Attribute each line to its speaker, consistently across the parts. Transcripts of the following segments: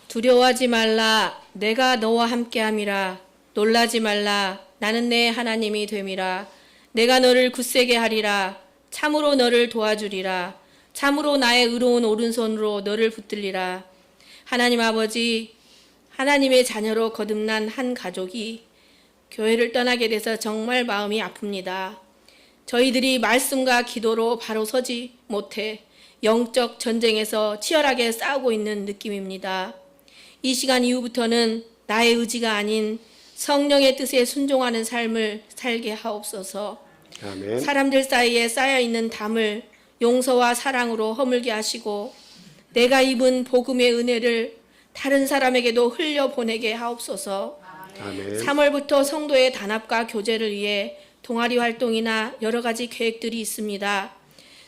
Speaker 1: 두려워하지 말라. 내가 너와 함께함이라. 놀라지 말라. 나는 내 하나님이 됨이라. 내가 너를 굳세게 하리라. 참으로 너를 도와주리라. 참으로 나의 의로운 오른손으로 너를 붙들리라. 하나님 아버지, 하나님의 자녀로 거듭난 한 가족이 교회를 떠나게 돼서 정말 마음이 아픕니다. 저희들이 말씀과 기도로 바로 서지 못해 영적 전쟁에서 치열하게 싸우고 있는 느낌입니다. 이 시간 이후부터는 나의 의지가 아닌 성령의 뜻에 순종하는 삶을 살게 하옵소서.
Speaker 2: 아멘.
Speaker 1: 사람들 사이에 쌓여있는 담을 용서와 사랑으로 허물게 하시고 내가 입은 복음의 은혜를 다른 사람에게도 흘려보내게 하옵소서.
Speaker 2: 아멘.
Speaker 1: 3월부터 성도의 단합과 교제를 위해 동아리 활동이나 여러 가지 계획들이 있습니다.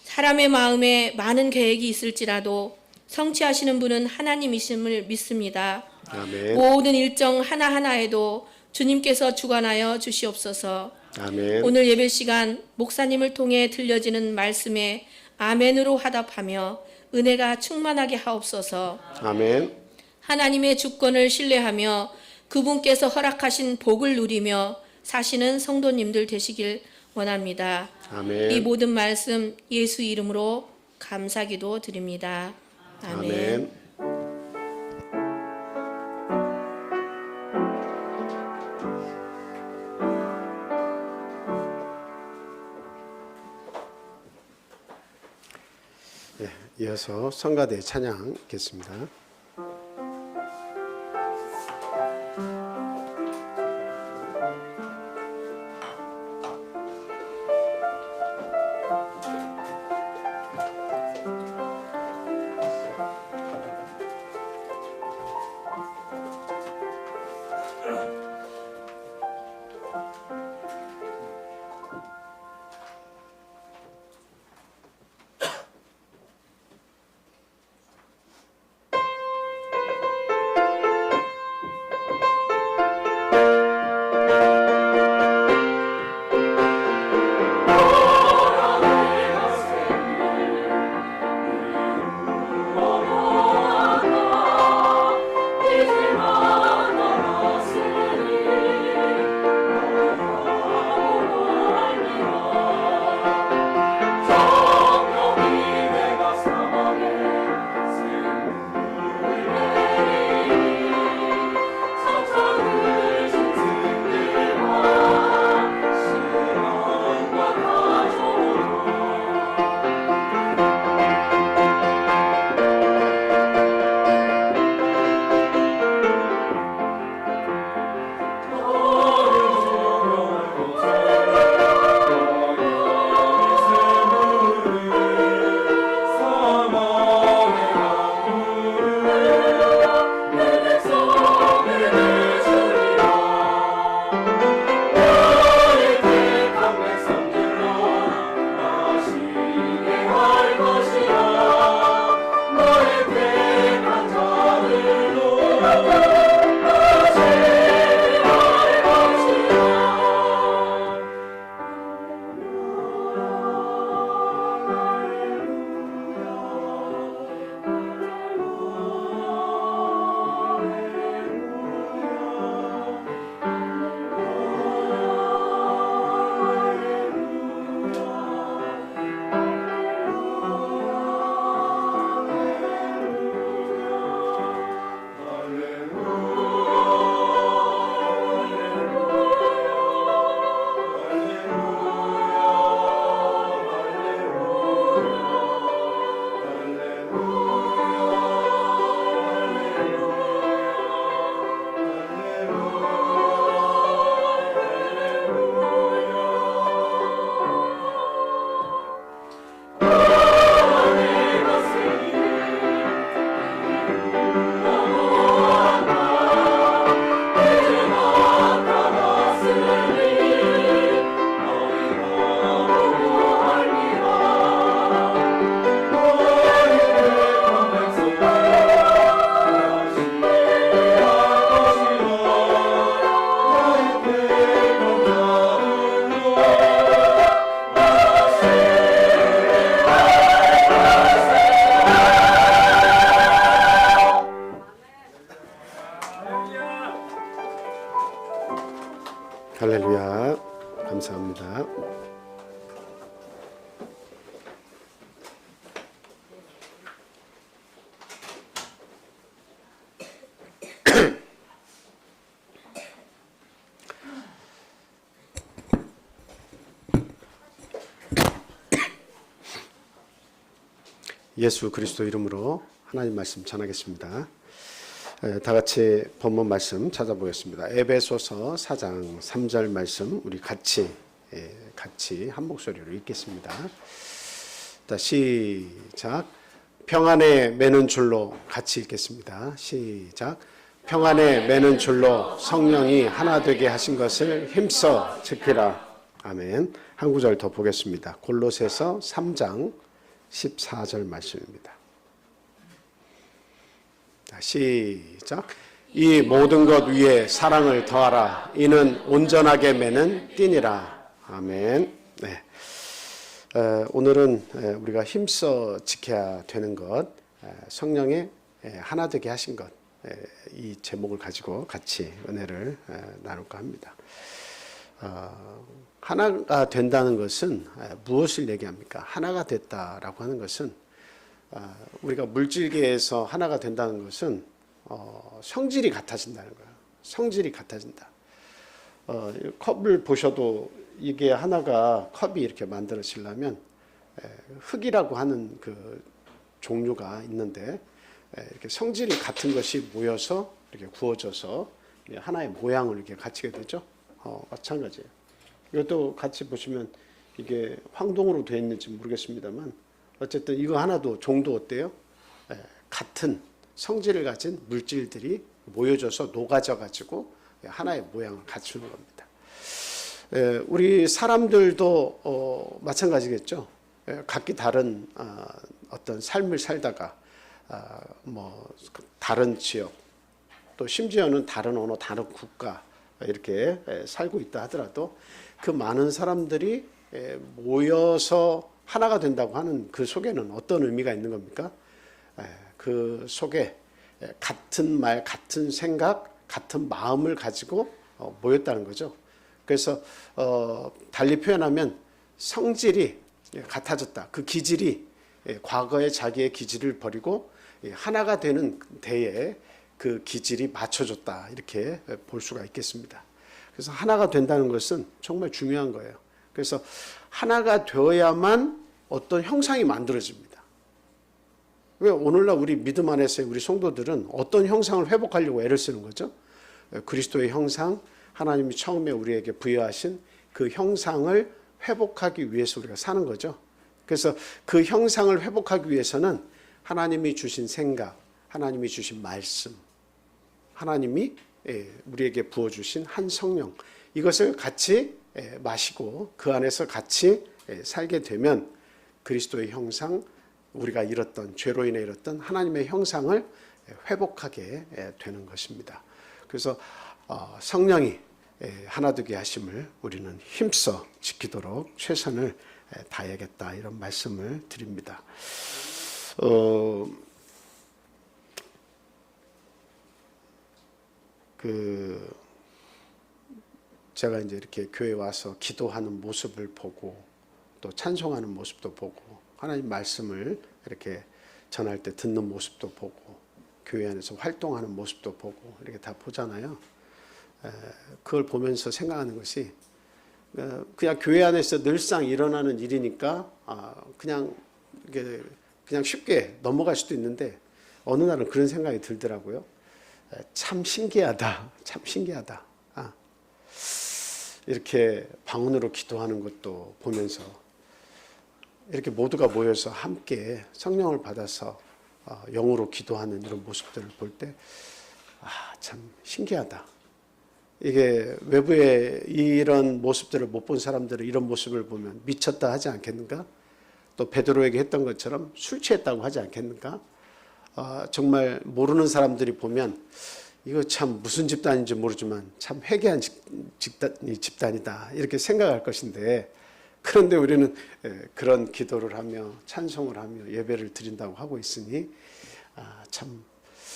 Speaker 1: 사람의 마음에 많은 계획이 있을지라도 성취하시는 분은 하나님이심을 믿습니다.
Speaker 2: 아멘.
Speaker 1: 모든 일정 하나하나에도 주님께서 주관하여 주시옵소서.
Speaker 2: 아멘.
Speaker 1: 오늘 예배 시간 목사님을 통해 들려지는 말씀에 아멘으로 화답하며 은혜가 충만하게 하옵소서.
Speaker 2: 아멘.
Speaker 1: 하나님의 주권을 신뢰하며 그분께서 허락하신 복을 누리며 사시는 성도님들 되시길 원합니다.
Speaker 2: 아멘.
Speaker 1: 이 모든 말씀 예수 이름으로 감사기도 드립니다. 아멘.
Speaker 2: 아멘. 이어서 성가대 찬양 읽겠습니다. 할렐루야. 감사합니다. 예수 그리스도 이름으로 하나님 말씀 전하겠습니다. 다 같이 본문 말씀 찾아보겠습니다. 에베소서 4장 3절 말씀 우리 같이 한 목소리로 읽겠습니다. 시작. 평안에 매는 줄로 같이 읽겠습니다. 시작. 평안에 매는 줄로 성령이 하나 되게 하신 것을 힘써 지키라. 아멘. 한 구절 더 보겠습니다. 골로새서 3장 14절 말씀입니다. 시작. 이 모든 것 위에 사랑을 더하라. 이는 온전하게 매는 띠니라. 아멘. 네. 오늘은 우리가 힘써 지켜야 되는 것, 성령의 하나 되게 하신 것, 이 제목을 가지고 같이 은혜를 나눌까 합니다. 하나가 된다는 것은 무엇을 얘기합니까? 하나가 됐다라고 하는 것은 우리가 물질계에서 하나가 된다는 것은 성질이 같아진다는 거예요. 성질이 같아진다. 컵을 보셔도 이게 하나가 컵이 이렇게 만들어지려면 흙이라고 하는 그 종류가 있는데 이렇게 성질이 같은 것이 모여서 이렇게 구워져서 하나의 모양을 이렇게 갖추게 되죠. 마찬가지예요. 이것도 같이 보시면 이게 황동으로 되어 있는지 모르겠습니다만 어쨌든 이거 하나도 종도 어때요? 같은 성질을 가진 물질들이 모여져서 녹아져 가지고 하나의 모양을 갖추는 겁니다. 우리 사람들도 마찬가지겠죠. 각기 다른 어떤 삶을 살다가 뭐 다른 지역 또 심지어는 다른 언어, 다른 국가 이렇게 살고 있다 하더라도 그 많은 사람들이 모여서 하나가 된다고 하는 그 속에는 어떤 의미가 있는 겁니까? 그 속에 같은 말, 같은 생각, 같은 마음을 가지고 모였다는 거죠. 그래서 달리 표현하면 성질이 같아졌다. 그 기질이 과거의 자기의 기질을 버리고 하나가 되는 데에 그 기질이 맞춰졌다. 이렇게 볼 수가 있겠습니다. 그래서 하나가 된다는 것은 정말 중요한 거예요. 그래서 하나가 되어야만 어떤 형상이 만들어집니다. 왜 오늘날 우리 믿음 안에서의 우리 성도들은 어떤 형상을 회복하려고 애를 쓰는 거죠? 그리스도의 형상, 하나님이 처음에 우리에게 부여하신 그 형상을 회복하기 위해서 우리가 사는 거죠. 그래서 그 형상을 회복하기 위해서는 하나님이 주신 생각, 하나님이 주신 말씀, 하나님이 우리에게 부어주신 한 성령, 이것을 같이 마시고 그 안에서 같이 살게 되면 그리스도의 형상, 우리가 잃었던, 죄로 인해 잃었던 하나님의 형상을 회복하게 되는 것입니다. 그래서 성령이 하나 되게 하심을 우리는 힘써 지키도록 최선을 다해야겠다, 이런 말씀을 드립니다. 제가 이제 이렇게 교회 와서 기도하는 모습을 보고 또 찬송하는 모습도 보고 하나님 말씀을 이렇게 전할 때 듣는 모습도 보고 교회 안에서 활동하는 모습도 보고 이렇게 다 보잖아요. 그걸 보면서 생각하는 것이 그냥 교회 안에서 늘상 일어나는 일이니까 그냥 쉽게 넘어갈 수도 있는데 어느 날은 그런 생각이 들더라고요. 참 신기하다. 참 신기하다. 이렇게 방언으로 기도하는 것도 보면서 이렇게 모두가 모여서 함께 성령을 받아서 영으로 기도하는 이런 모습들을 볼 때 참 신기하다. 이게 외부에 이런 모습들을 못 본 사람들은 이런 모습을 보면 미쳤다 하지 않겠는가? 또 베드로에게 했던 것처럼 술 취했다고 하지 않겠는가? 정말 모르는 사람들이 보면 이거 참 무슨 집단인지 모르지만 참 회개한 집단이다 이렇게 생각할 것인데, 그런데 우리는 그런 기도를 하며 찬송을 하며 예배를 드린다고 하고 있으니 참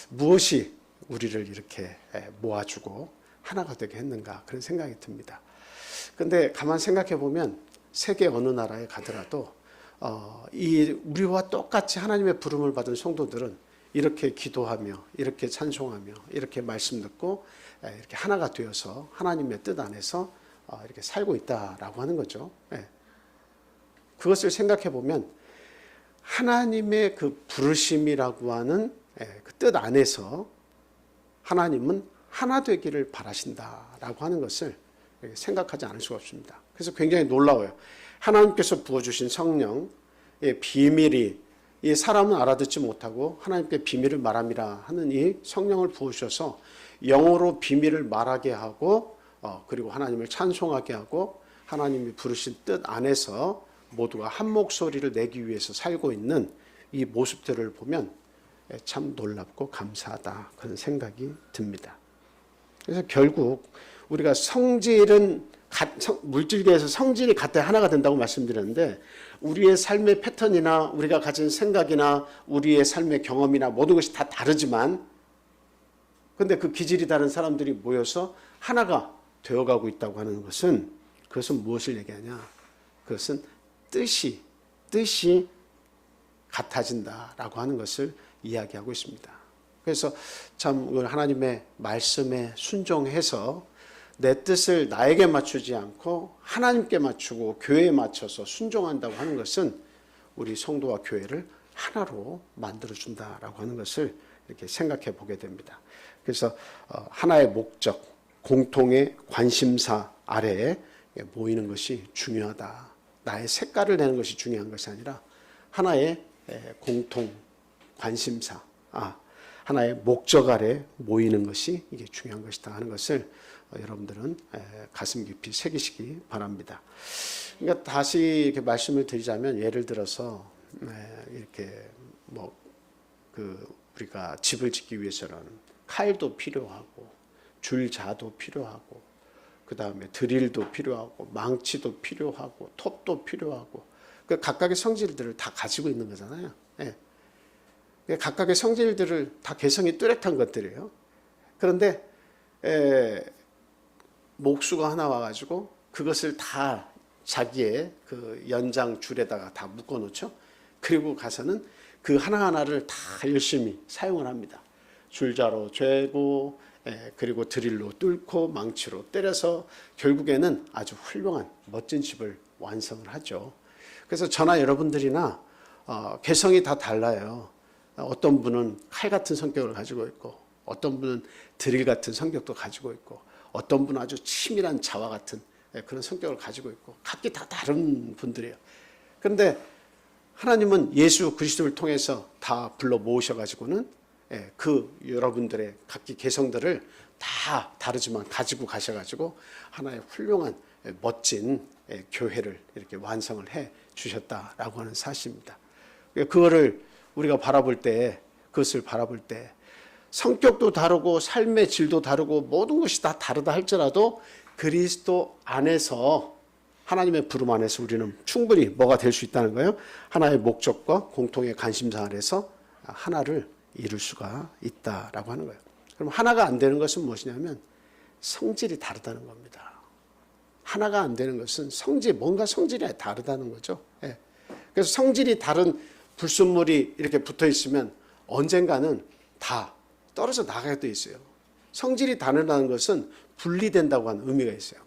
Speaker 2: 무엇이 우리를 이렇게 모아주고 하나가 되게 했는가, 그런 생각이 듭니다. 근데 가만 생각해 보면 세계 어느 나라에 가더라도 이 우리와 똑같이 하나님의 부름을 받은 성도들은 이렇게 기도하며 이렇게 찬송하며 이렇게 말씀 듣고 이렇게 하나가 되어서 하나님의 뜻 안에서 이렇게 살고 있다라고 하는 거죠. 그것을 생각해 보면 하나님의 그 부르심이라고 하는 그 뜻 안에서 하나님은 하나 되기를 바라신다라고 하는 것을 생각하지 않을 수가 없습니다. 그래서 굉장히 놀라워요. 하나님께서 부어주신 성령의 비밀이 이 사람은 알아듣지 못하고 하나님께 비밀을 말함이라 하는 이 성령을 부으셔서 영어로 비밀을 말하게 하고 그리고 하나님을 찬송하게 하고 하나님이 부르신 뜻 안에서 모두가 한 목소리를 내기 위해서 살고 있는 이 모습들을 보면 참 놀랍고 감사하다 그런 생각이 듭니다. 그래서 결국 우리가 성질은 물질계에서 성질이 같아야 하나가 된다고 말씀드렸는데 우리의 삶의 패턴이나 우리가 가진 생각이나 우리의 삶의 경험이나 모든 것이 다 다르지만 근데 그 기질이 다른 사람들이 모여서 하나가 되어가고 있다고 하는 것은 그것은 무엇을 얘기하냐? 그것은 뜻이 같아진다라고 하는 것을 이야기하고 있습니다. 그래서 참 하나님의 말씀에 순종해서 내 뜻을 나에게 맞추지 않고 하나님께 맞추고 교회에 맞춰서 순종한다고 하는 것은 우리 성도와 교회를 하나로 만들어준다라고 하는 것을 이렇게 생각해 보게 됩니다. 그래서 하나의 목적, 공통의 관심사 아래에 모이는 것이 중요하다. 나의 색깔을 내는 것이 중요한 것이 아니라 하나의 공통 관심사, 하나의 목적 아래 모이는 것이 이게 중요한 것이다 하는 것을 여러분들은 가슴 깊이 새기시기 바랍니다. 그러니까 다시 이렇게 말씀을 드리자면 예를 들어서 이렇게 우리가 집을 짓기 위해서는 칼도 필요하고 줄자도 필요하고 그 다음에 드릴도 필요하고 망치도 필요하고 톱도 필요하고 그 각각의 성질들을 다 가지고 있는 거잖아요. 각각의 성질들을 다 개성이 뚜렷한 것들이에요. 그런데 목수가 하나 와가지고 그것을 다 자기의 그 연장 줄에다가 다 묶어 놓죠. 그리고 가서는 그 하나하나를 다 열심히 사용을 합니다. 줄자로 죄고 그리고 드릴로 뚫고 망치로 때려서 결국에는 아주 훌륭한 멋진 집을 완성을 하죠. 그래서 저나 여러분들이나 개성이 다 달라요. 어떤 분은 칼 같은 성격을 가지고 있고 어떤 분은 드릴 같은 성격도 가지고 있고 어떤 분은 아주 치밀한 자와 같은 그런 성격을 가지고 있고 각기 다 다른 분들이에요. 그런데 하나님은 예수 그리스도를 통해서 다 불러 모으셔가지고는 그 여러분들의 각기 개성들을 다 다르지만 가지고 가셔가지고 하나의 훌륭한 멋진 교회를 이렇게 완성을 해 주셨다라고 하는 사실입니다. 그거를 우리가 바라볼 때 그것을 바라볼 때 성격도 다르고 삶의 질도 다르고 모든 것이 다 다르다 할지라도 그리스도 안에서 하나님의 부름 안에서 우리는 충분히 뭐가 될 수 있다는 거예요. 하나의 목적과 공통의 관심사 안에서 하나를 이룰 수가 있다라고 하는 거예요. 그럼 하나가 안 되는 것은 무엇이냐면 성질이 다르다는 겁니다. 하나가 안 되는 것은 뭔가 성질이 다르다는 거죠. 그래서 성질이 다른 불순물이 이렇게 붙어 있으면 언젠가는 다 떨어져 나가게 돼 있어요. 성질이 다르다는 것은 분리된다고 하는 의미가 있어요.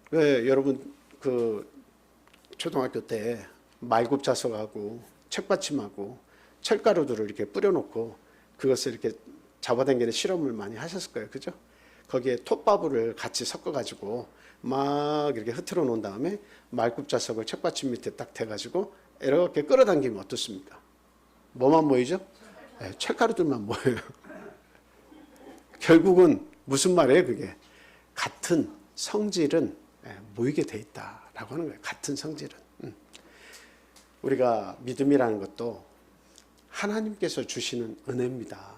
Speaker 2: 왜 여러분 그 초등학교 때 말굽자석하고 책받침하고 철가루들을 이렇게 뿌려놓고 그것을 이렇게 잡아당기는 실험을 많이 하셨을 거예요. 그죠? 거기에 톱밥을 같이 섞어가지고 막 이렇게 흐트러 놓은 다음에 말굽자석을 책받침 밑에 딱 대가지고 이렇게 끌어당기면 어떻습니까? 뭐만 모이죠? 철가루들만 모여요. 결국은 무슨 말이에요? 그게 같은 성질은 모이게 돼 있다라고 하는 거예요. 같은 성질은. 우리가 믿음이라는 것도 하나님께서 주시는 은혜입니다.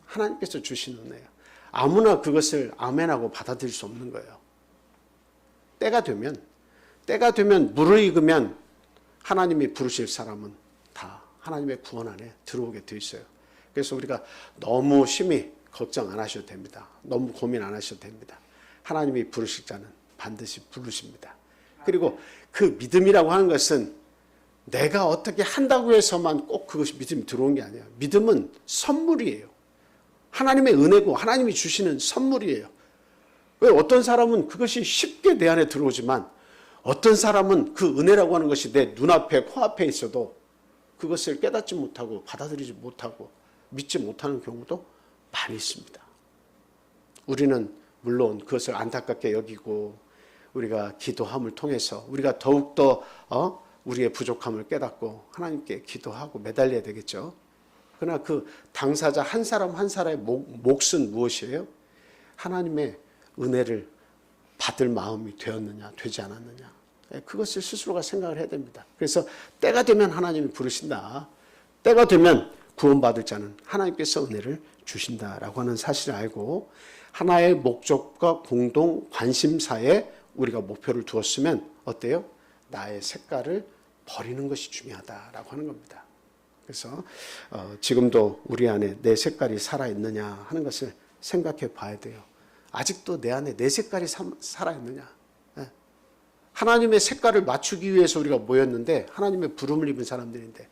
Speaker 2: 하나님께서 주시는 은혜예요. 아무나 그것을 아멘하고 받아들일 수 없는 거예요. 때가 되면 무르익으면 하나님이 부르실 사람은 다 하나님의 구원 안에 들어오게 돼 있어요. 그래서 우리가 너무 심히 걱정 안 하셔도 됩니다. 너무 고민 안 하셔도 됩니다. 하나님이 부르실 자는 반드시 부르십니다. 그리고 그 믿음이라고 하는 것은 내가 어떻게 한다고 해서만 꼭 그것이 믿음이 들어온 게 아니에요. 믿음은 선물이에요. 하나님의 은혜고 하나님이 주시는 선물이에요. 왜 어떤 사람은 그것이 쉽게 내 안에 들어오지만 어떤 사람은 그 은혜라고 하는 것이 내 눈앞에 코앞에 있어도 그것을 깨닫지 못하고 받아들이지 못하고 믿지 못하는 경우도 많이 있습니다. 우리는 물론 그것을 안타깝게 여기고 우리가 기도함을 통해서 우리가 더욱더 우리의 부족함을 깨닫고 하나님께 기도하고 매달려야 되겠죠. 그러나 그 당사자 한 사람 한 사람의 몫은 무엇이에요? 하나님의 은혜를 받을 마음이 되었느냐 되지 않았느냐, 그것을 스스로가 생각을 해야 됩니다. 그래서 때가 되면 하나님이 부르신다. 때가 되면 구원받을 자는 하나님께서 은혜를 주신다라고 하는 사실을 알고 하나의 목적과 공동 관심사에 우리가 목표를 두었으면 어때요? 나의 색깔을 버리는 것이 중요하다라고 하는 겁니다. 그래서 지금도 우리 안에 내 색깔이 살아있느냐 하는 것을 생각해 봐야 돼요. 아직도 내 안에 내 색깔이 살아있느냐. 하나님의 색깔을 맞추기 위해서 우리가 모였는데 하나님의 부름을 입은 사람들인데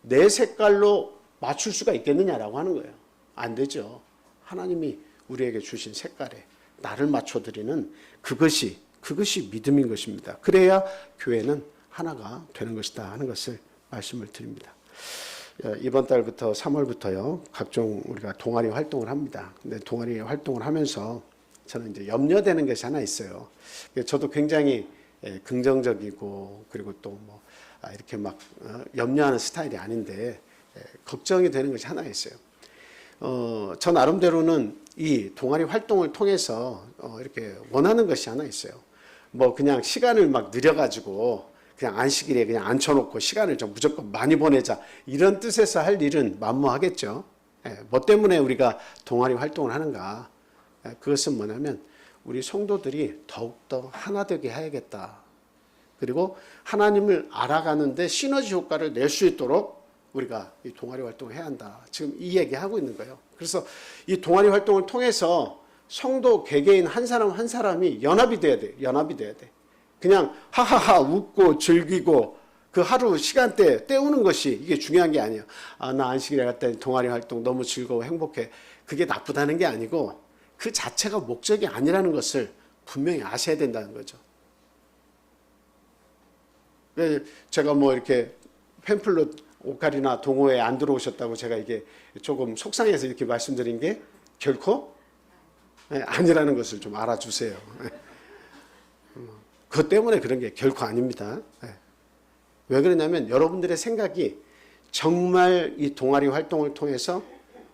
Speaker 2: 내 색깔로 맞출 수가 있겠느냐라고 하는 거예요. 안 되죠. 하나님이 우리에게 주신 색깔에 나를 맞춰드리는 그것이 믿음인 것입니다. 그래야 교회는 하나가 되는 것이다 하는 것을 말씀을 드립니다. 이번 달부터 3월부터요 각종 우리가 동아리 활동을 합니다. 근데 동아리 활동을 하면서 저는 이제 염려되는 것이 하나 있어요. 저도 굉장히 긍정적이고 그리고 또 뭐 이렇게 막 염려하는 스타일이 아닌데 걱정이 되는 것이 하나 있어요. 저 나름대로는 이 동아리 활동을 통해서 이렇게 원하는 것이 하나 있어요. 뭐 그냥 시간을 막 느려가지고 그냥 안식일에 그냥 앉혀놓고 시간을 좀 무조건 많이 보내자 이런 뜻에서 할 일은 만무하겠죠. 뭐 때문에 우리가 동아리 활동을 하는가? 그것은 뭐냐면 우리 성도들이 더욱더 하나 되게 해야겠다. 그리고 하나님을 알아가는데 시너지 효과를 낼 수 있도록 우리가 이 동아리 활동을 해야 한다. 지금 이 얘기하고 있는 거예요. 그래서 이 동아리 활동을 통해서 성도 개개인 한 사람 한 사람이 연합이 돼야 돼. 연합이 돼야 돼. 그냥 하하하 웃고 즐기고 그 하루 시간대 때우는 것이 이게 중요한 게 아니에요. 나 안식일에 갔더니 동아리 활동 너무 즐거워 행복해. 그게 나쁘다는 게 아니고 그 자체가 목적이 아니라는 것을 분명히 아셔야 된다는 거죠. 제가 뭐 이렇게 팸플릿 오카리나 동호회에 안 들어오셨다고 제가 이게 조금 속상해서 이렇게 말씀드린 게 결코 아니라는 것을 좀 알아주세요. 그것 때문에 그런 게 결코 아닙니다. 왜 그러냐면 여러분들의 생각이 정말 이 동아리 활동을 통해서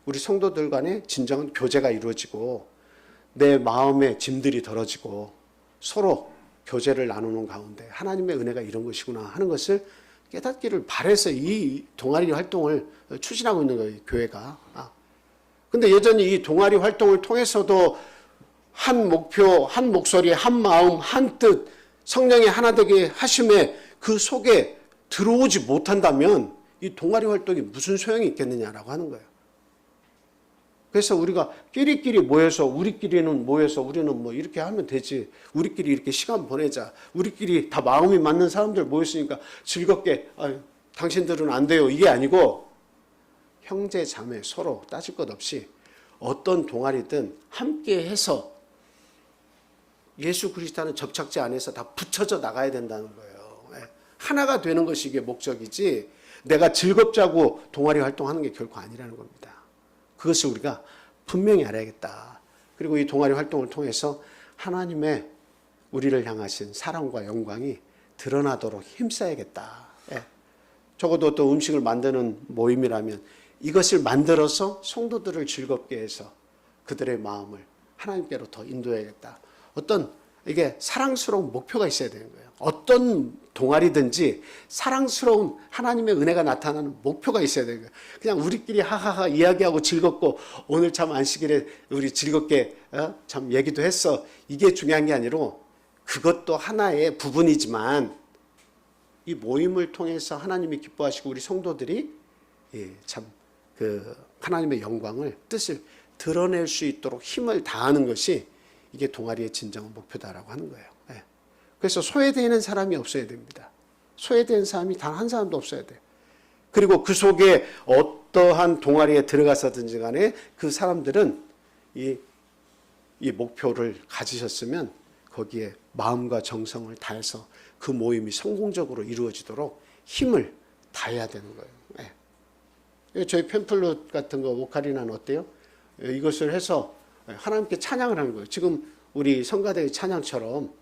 Speaker 2: 우리 성도들 간에 진정한 교제가 이루어지고 내 마음의 짐들이 덜어지고 서로 교제를 나누는 가운데 하나님의 은혜가 이런 것이구나 하는 것을 깨닫기를 바라서 이 동아리 활동을 추진하고 있는 거예요, 교회가. 근데 여전히 이 동아리 활동을 통해서도 한 목표, 한 목소리, 한 마음, 한 뜻, 성령의 하나 되게 하심에 그 속에 들어오지 못한다면 이 동아리 활동이 무슨 소용이 있겠느냐라고 하는 거예요. 그래서 우리가 끼리끼리 모여서 우리끼리는 모여서 우리는 뭐 이렇게 하면 되지. 우리끼리 이렇게 시간 보내자. 우리끼리 다 마음이 맞는 사람들 모였으니까 즐겁게 당신들은 안 돼요. 이게 아니고 형제 자매 서로 따질 것 없이 어떤 동아리든 함께 해서 예수 그리스도는 접착제 안에서 다 붙여져 나가야 된다는 거예요. 하나가 되는 것이 이게 목적이지 내가 즐겁자고 동아리 활동하는 게 결코 아니라는 겁니다. 그것을 우리가 분명히 알아야겠다. 그리고 이 동아리 활동을 통해서 하나님의 우리를 향하신 사랑과 영광이 드러나도록 힘써야겠다. 적어도 또 음식을 만드는 모임이라면 이것을 만들어서 성도들을 즐겁게 해서 그들의 마음을 하나님께로 더 인도해야겠다. 어떤 이게 사랑스러운 목표가 있어야 되는 거예요. 어떤 동아리든지 사랑스러운 하나님의 은혜가 나타나는 목표가 있어야 되는 거예요. 그냥 우리끼리 하하하 이야기하고 즐겁고 오늘 참 안식일에 우리 즐겁게 참 얘기도 했어. 이게 중요한 게 아니라 그것도 하나의 부분이지만 이 모임을 통해서 하나님이 기뻐하시고 우리 성도들이 참 그 하나님의 영광을 뜻을 드러낼 수 있도록 힘을 다하는 것이 이게 동아리의 진정한 목표다라고 하는 거예요. 그래서 소외되는 사람이 없어야 됩니다. 소외된 사람이 단 한 사람도 없어야 돼요. 그리고 그 속에 어떠한 동아리에 들어가서든지 간에 그 사람들은 이 목표를 가지셨으면 거기에 마음과 정성을 다해서 그 모임이 성공적으로 이루어지도록 힘을 다해야 되는 거예요. 예. 저희 팸플릿 같은 거 오카리나는 어때요? 이것을 해서 하나님께 찬양을 하는 거예요. 지금 우리 성가대의 찬양처럼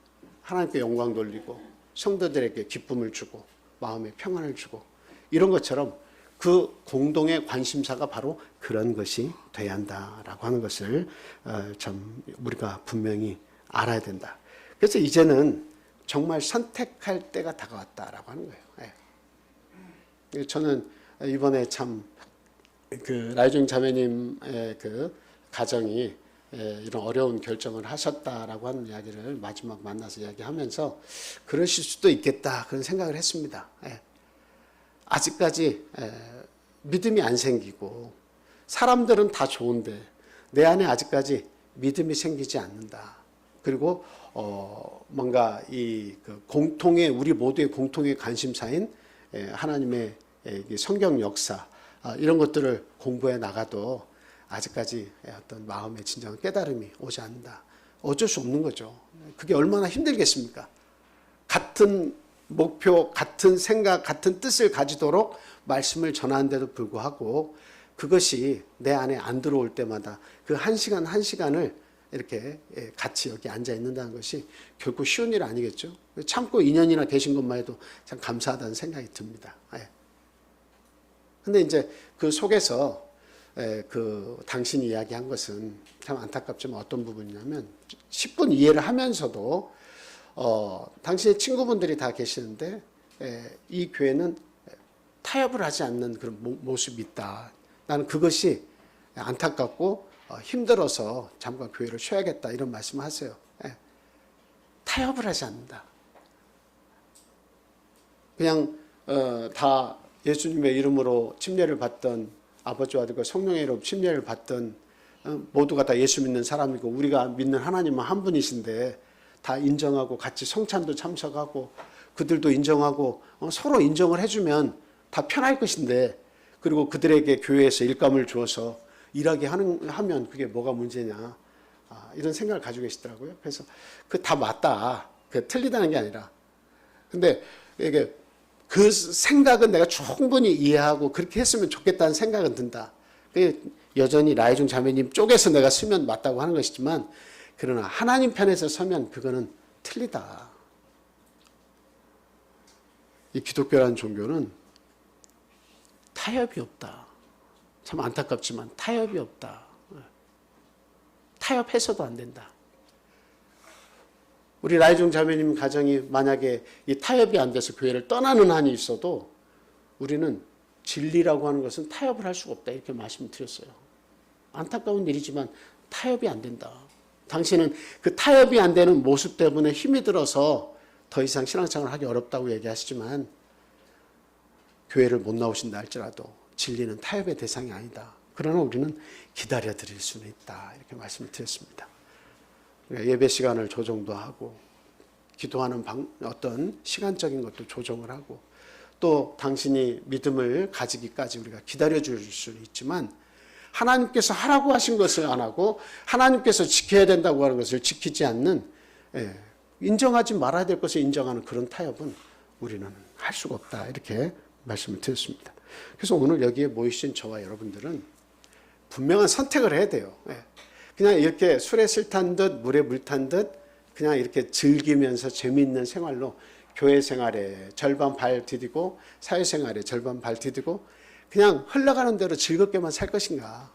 Speaker 2: 하나님께 영광 돌리고 성도들에게 기쁨을 주고 마음에 평안을 주고 이런 것처럼 그 공동의 관심사가 바로 그런 것이 돼야 한다라고 하는 것을 참 우리가 분명히 알아야 된다. 그래서 이제는 정말 선택할 때가 다가왔다라고 하는 거예요. 예. 저는 이번에 참 그 라이종 자매님의 그 가정이 이런 어려운 결정을 하셨다라고 하는 이야기를 마지막 만나서 이야기하면서 그러실 수도 있겠다 그런 생각을 했습니다. 예. 아직까지 믿음이 안 생기고 사람들은 다 좋은데 내 안에 아직까지 믿음이 생기지 않는다. 그리고 뭔가 그 공통의 우리 모두의 공통의 관심사인 하나님의 성경 역사 이런 것들을 공부해 나가도 아직까지 어떤 마음의 진정한 깨달음이 오지 않는다. 어쩔 수 없는 거죠. 그게 얼마나 힘들겠습니까? 같은 목표, 같은 생각, 같은 뜻을 가지도록 말씀을 전하는데도 불구하고 그것이 내 안에 안 들어올 때마다 그 한 시간 한 시간을 이렇게 같이 여기 앉아 있는다는 것이 결코 쉬운 일 아니겠죠. 참고 2년이나 계신 것만 해도 참 감사하다는 생각이 듭니다. 근데 이제 그 속에서 그 당신이 이야기한 것은 참 안타깝지만 어떤 부분이냐면 10분 이해를 하면서도 당신의 친구분들이 다 계시는데 이 교회는 타협을 하지 않는 그런 모습이 있다. 나는 그것이 안타깝고 힘들어서 잠깐 교회를 쉬어야겠다 이런 말씀을 하세요. 타협을 하지 않는다. 그냥 다 예수님의 이름으로 침례를 받던 아버지와 아들과 성령의 이름으로 침례를 받던 모두가 다 예수 믿는 사람이고 우리가 믿는 하나님은 한 분이신데 다 인정하고 같이 성찬도 참석하고 그들도 인정하고 서로 인정을 해주면 다 편할 것인데 그리고 그들에게 교회에서 일감을 주어서 일하게 하면 그게 뭐가 문제냐 이런 생각을 가지고 계시더라고요. 그래서 그 다 맞다. 그 틀리다는 게 아니라 근데 이게 그 생각은 내가 충분히 이해하고 그렇게 했으면 좋겠다는 생각은 든다. 여전히 라이종 자매님 쪽에서 내가 쓰면 맞다고 하는 것이지만 그러나 하나님 편에서 서면 그거는 틀리다. 이 기독교라는 종교는 타협이 없다. 참 안타깝지만 타협이 없다. 타협해서도 안 된다. 우리 라이종 자매님 가정이 만약에 이 타협이 안 돼서 교회를 떠나는 한이 있어도 우리는 진리라고 하는 것은 타협을 할 수가 없다. 이렇게 말씀드렸어요. 안타까운 일이지만 타협이 안 된다. 당신은 그 타협이 안 되는 모습 때문에 힘이 들어서 더 이상 신앙생활을 하기 어렵다고 얘기하시지만 교회를 못 나오신다 할지라도 진리는 타협의 대상이 아니다. 그러나 우리는 기다려 드릴 수는 있다. 이렇게 말씀을 드렸습니다. 예배 시간을 조정도 하고 기도하는 어떤 시간적인 것도 조정을 하고 또 당신이 믿음을 가지기까지 우리가 기다려 줄 수는 있지만 하나님께서 하라고 하신 것을 안 하고 하나님께서 지켜야 된다고 하는 것을 지키지 않는 인정하지 말아야 될 것을 인정하는 그런 타협은 우리는 할 수가 없다. 이렇게 말씀을 드렸습니다. 그래서 오늘 여기에 모이신 저와 여러분들은 분명한 선택을 해야 돼요. 그냥 이렇게 술에 술 탄 듯 물에 물 탄 듯 그냥 이렇게 즐기면서 재미있는 생활로 교회 생활에 절반 발 디디고 사회생활에 절반 발 디디고 그냥 흘러가는 대로 즐겁게만 살 것인가,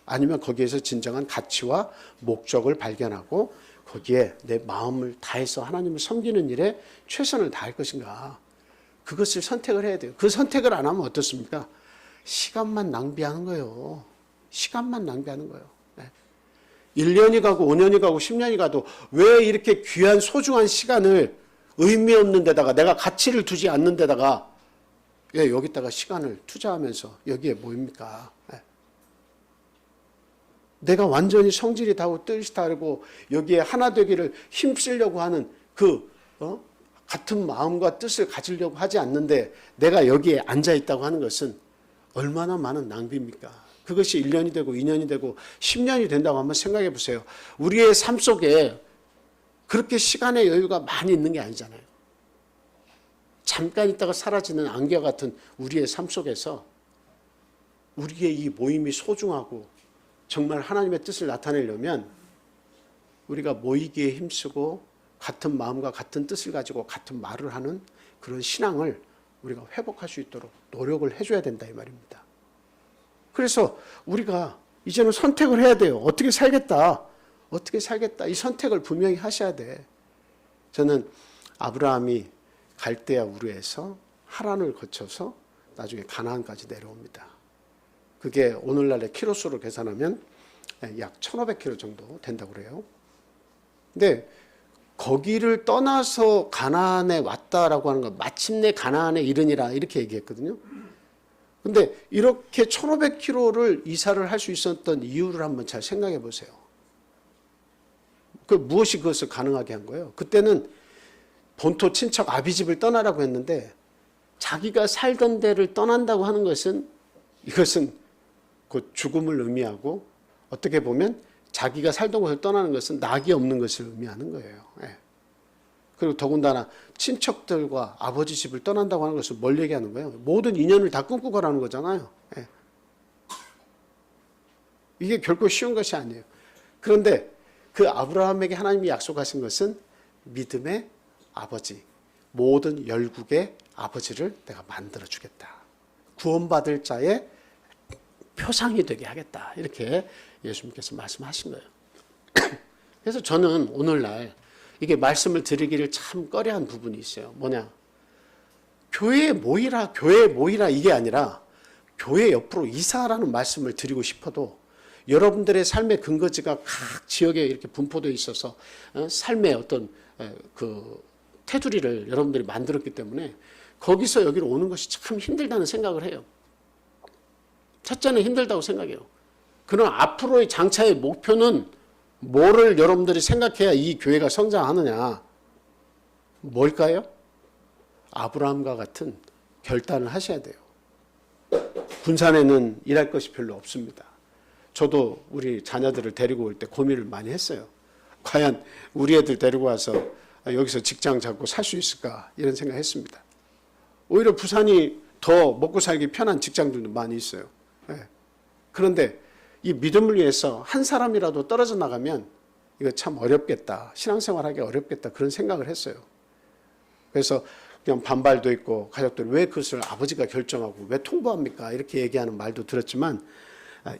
Speaker 2: 아니면 거기에서 진정한 가치와 목적을 발견하고 거기에 내 마음을 다해서 하나님을 섬기는 일에 최선을 다할 것인가, 그것을 선택을 해야 돼요. 그 선택을 안 하면 어떻습니까? 시간만 낭비하는 거예요. 시간만 낭비하는 거예요. 1년이 가고 5년이 가고 10년이 가도 왜 이렇게 귀한 소중한 시간을 의미 없는 데다가 내가 가치를 두지 않는 데다가 왜 여기다가 시간을 투자하면서 여기에 모입니까? 내가 완전히 성질이 다고 뜻이 다르고 여기에 하나 되기를 힘쓰려고 하는 그 같은 마음과 뜻을 가지려고 하지 않는데 내가 여기에 앉아 있다고 하는 것은 얼마나 많은 낭비입니까? 그것이 1년이 되고 2년이 되고 10년이 된다고 한번 생각해 보세요. 우리의 삶 속에 그렇게 시간의 여유가 많이 있는 게 아니잖아요. 잠깐 있다가 사라지는 안개 같은 우리의 삶 속에서 우리의 이 모임이 소중하고 정말 하나님의 뜻을 나타내려면 우리가 모이기에 힘쓰고 같은 마음과 같은 뜻을 가지고 같은 말을 하는 그런 신앙을 우리가 회복할 수 있도록 노력을 해줘야 된다 이 말입니다. 그래서 우리가 이제는 선택을 해야 돼요. 어떻게 살겠다. 어떻게 살겠다. 이 선택을 분명히 하셔야 돼. 저는 아브라함이 갈대아 우르에서 하란을 거쳐서 나중에 가나안까지 내려옵니다. 그게 오늘날의 키로수로 계산하면 약 1500km 정도 된다고 그래요. 근데 거기를 떠나서 가나안에 왔다라고 하는 건 마침내 가나안에 이르니라 이렇게 얘기했거든요. 근데 이렇게 1500km를 이사를 할 수 있었던 이유를 한번 잘 생각해 보세요. 무엇이 그것을 가능하게 한 거예요? 그때는 본토 친척 아비집을 떠나라고 했는데 자기가 살던 데를 떠난다고 하는 것은 이것은 곧 죽음을 의미하고 어떻게 보면 자기가 살던 곳을 떠나는 것은 낙이 없는 것을 의미하는 거예요. 예. 그리고 더군다나 친척들과 아버지 집을 떠난다고 하는 것을 뭘 얘기하는 거예요? 모든 인연을 다 끊고 가라는 거잖아요. 예. 이게 결코 쉬운 것이 아니에요. 그런데 그 아브라함에게 하나님이 약속하신 것은 믿음의 아버지, 모든 열국의 아버지를 내가 만들어 주겠다. 구원받을 자의 표상이 되게 하겠다. 이렇게 예수님께서 말씀하신 거예요. 그래서 저는 오늘날 이게 말씀을 드리기를 참 꺼려한 부분이 있어요. 뭐냐? 교회에 모이라 이게 아니라 교회 옆으로 이사하라는 말씀을 드리고 싶어도 여러분들의 삶의 근거지가 각 지역에 이렇게 분포되어 있어서 삶의 어떤 그 테두리를 여러분들이 만들었기 때문에 거기서 여기로 오는 것이 참 힘들다는 생각을 해요. 첫째는 힘들다고 생각해요. 그러나 앞으로의 장차의 목표는 뭐를 여러분들이 생각해야 이 교회가 성장하느냐? 뭘까요? 아브라함과 같은 결단을 하셔야 돼요. 군산에는 일할 것이 별로 없습니다. 저도 우리 자녀들을 데리고 올 때 고민을 많이 했어요. 과연 우리 애들 데리고 와서 여기서 직장 잡고 살 수 있을까 이런 생각했습니다. 오히려 부산이 더 먹고 살기 편한 직장들도 많이 있어요. 네. 그런데 이 믿음을 위해서 한 사람이라도 떨어져 나가면 이거 참 어렵겠다. 신앙생활하기 어렵겠다. 그런 생각을 했어요. 그래서 그냥 반발도 있고 가족들이 왜 그것을 아버지가 결정하고 왜 통보합니까? 이렇게 얘기하는 말도 들었지만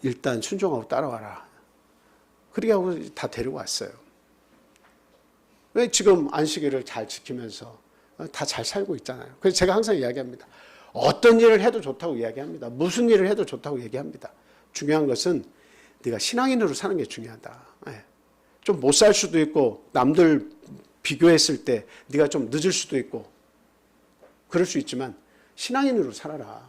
Speaker 2: 일단 순종하고 따라와라. 그렇게 하고 다 데리고 왔어요. 왜 지금 안식일을 잘 지키면서 다 잘 살고 있잖아요. 그래서 제가 항상 이야기합니다. 어떤 일을 해도 좋다고 이야기합니다. 무슨 일을 해도 좋다고 얘기합니다. 중요한 것은 네가 신앙인으로 사는 게 중요하다. 좀 못 살 수도 있고 남들 비교했을 때 네가 좀 늦을 수도 있고 그럴 수 있지만 신앙인으로 살아라.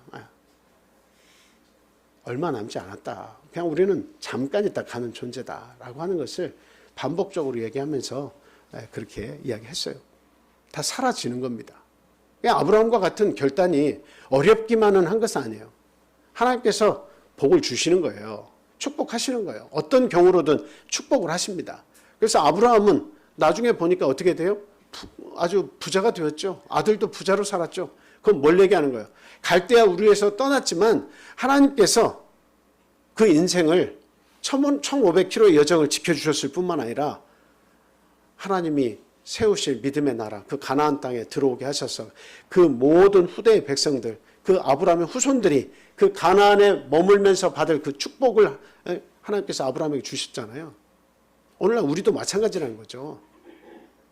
Speaker 2: 얼마 남지 않았다. 그냥 우리는 잠깐 있다 가는 존재다라고 하는 것을 반복적으로 얘기하면서 그렇게 이야기했어요. 다 사라지는 겁니다. 그냥 아브라함과 같은 결단이 어렵기만은 한 것은 아니에요. 하나님께서 복을 주시는 거예요. 축복하시는 거예요. 어떤 경우로든 축복을 하십니다. 그래서 아브라함은 나중에 보니까 어떻게 돼요? 아주 부자가 되었죠. 아들도 부자로 살았죠. 그건 뭘 얘기하는 거예요? 갈대아 우르에서 떠났지만 하나님께서 그 인생을 1500km의 여정을 지켜주셨을 뿐만 아니라 하나님이 세우실 믿음의 나라, 그 가나안 땅에 들어오게 하셔서 그 모든 후대의 백성들, 그 아브라함의 후손들이 그 가나안에 머물면서 받을 그 축복을 하나님께서 아브라함에게 주셨잖아요. 오늘날 우리도 마찬가지라는 거죠.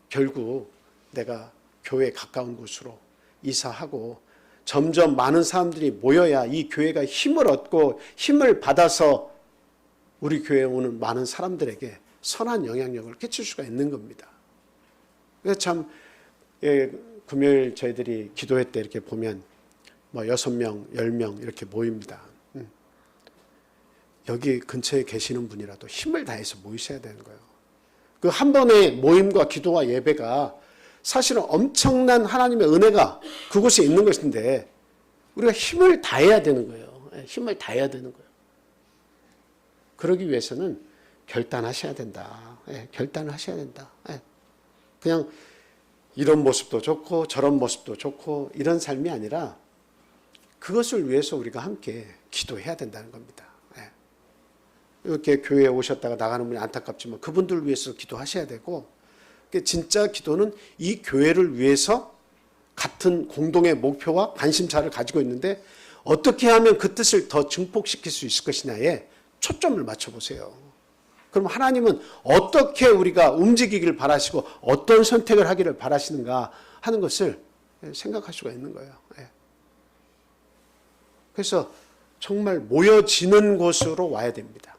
Speaker 2: 결국 내가 교회에 가까운 곳으로 이사하고 점점 많은 사람들이 모여야 이 교회가 힘을 얻고 힘을 받아서 우리 교회에 오는 많은 사람들에게 선한 영향력을 끼칠 수가 있는 겁니다. 그래서 참 금요일 저희들이 기도회 때 이렇게 보면 뭐 6명, 10명 이렇게 모입니다. 여기 근처에 계시는 분이라도 힘을 다해서 모이셔야 되는 거예요. 그 한 번의 모임과 기도와 예배가 사실은 엄청난 하나님의 은혜가 그곳에 있는 것인데 우리가 힘을 다해야 되는 거예요. 힘을 다해야 되는 거예요. 그러기 위해서는 결단하셔야 된다. 결단을 하셔야 된다. 그냥 이런 모습도 좋고 저런 모습도 좋고 이런 삶이 아니라 그것을 위해서 우리가 함께 기도해야 된다는 겁니다. 이렇게 교회에 오셨다가 나가는 분이 안타깝지만 그분들을 위해서 기도하셔야 되고, 진짜 기도는 이 교회를 위해서 같은 공동의 목표와 관심사를 가지고 있는데 어떻게 하면 그 뜻을 더 증폭시킬 수 있을 것이냐에 초점을 맞춰보세요. 그럼 하나님은 어떻게 우리가 움직이기를 바라시고 어떤 선택을 하기를 바라시는가 하는 것을 생각할 수가 있는 거예요. 그래서 정말 모여지는 곳으로 와야 됩니다.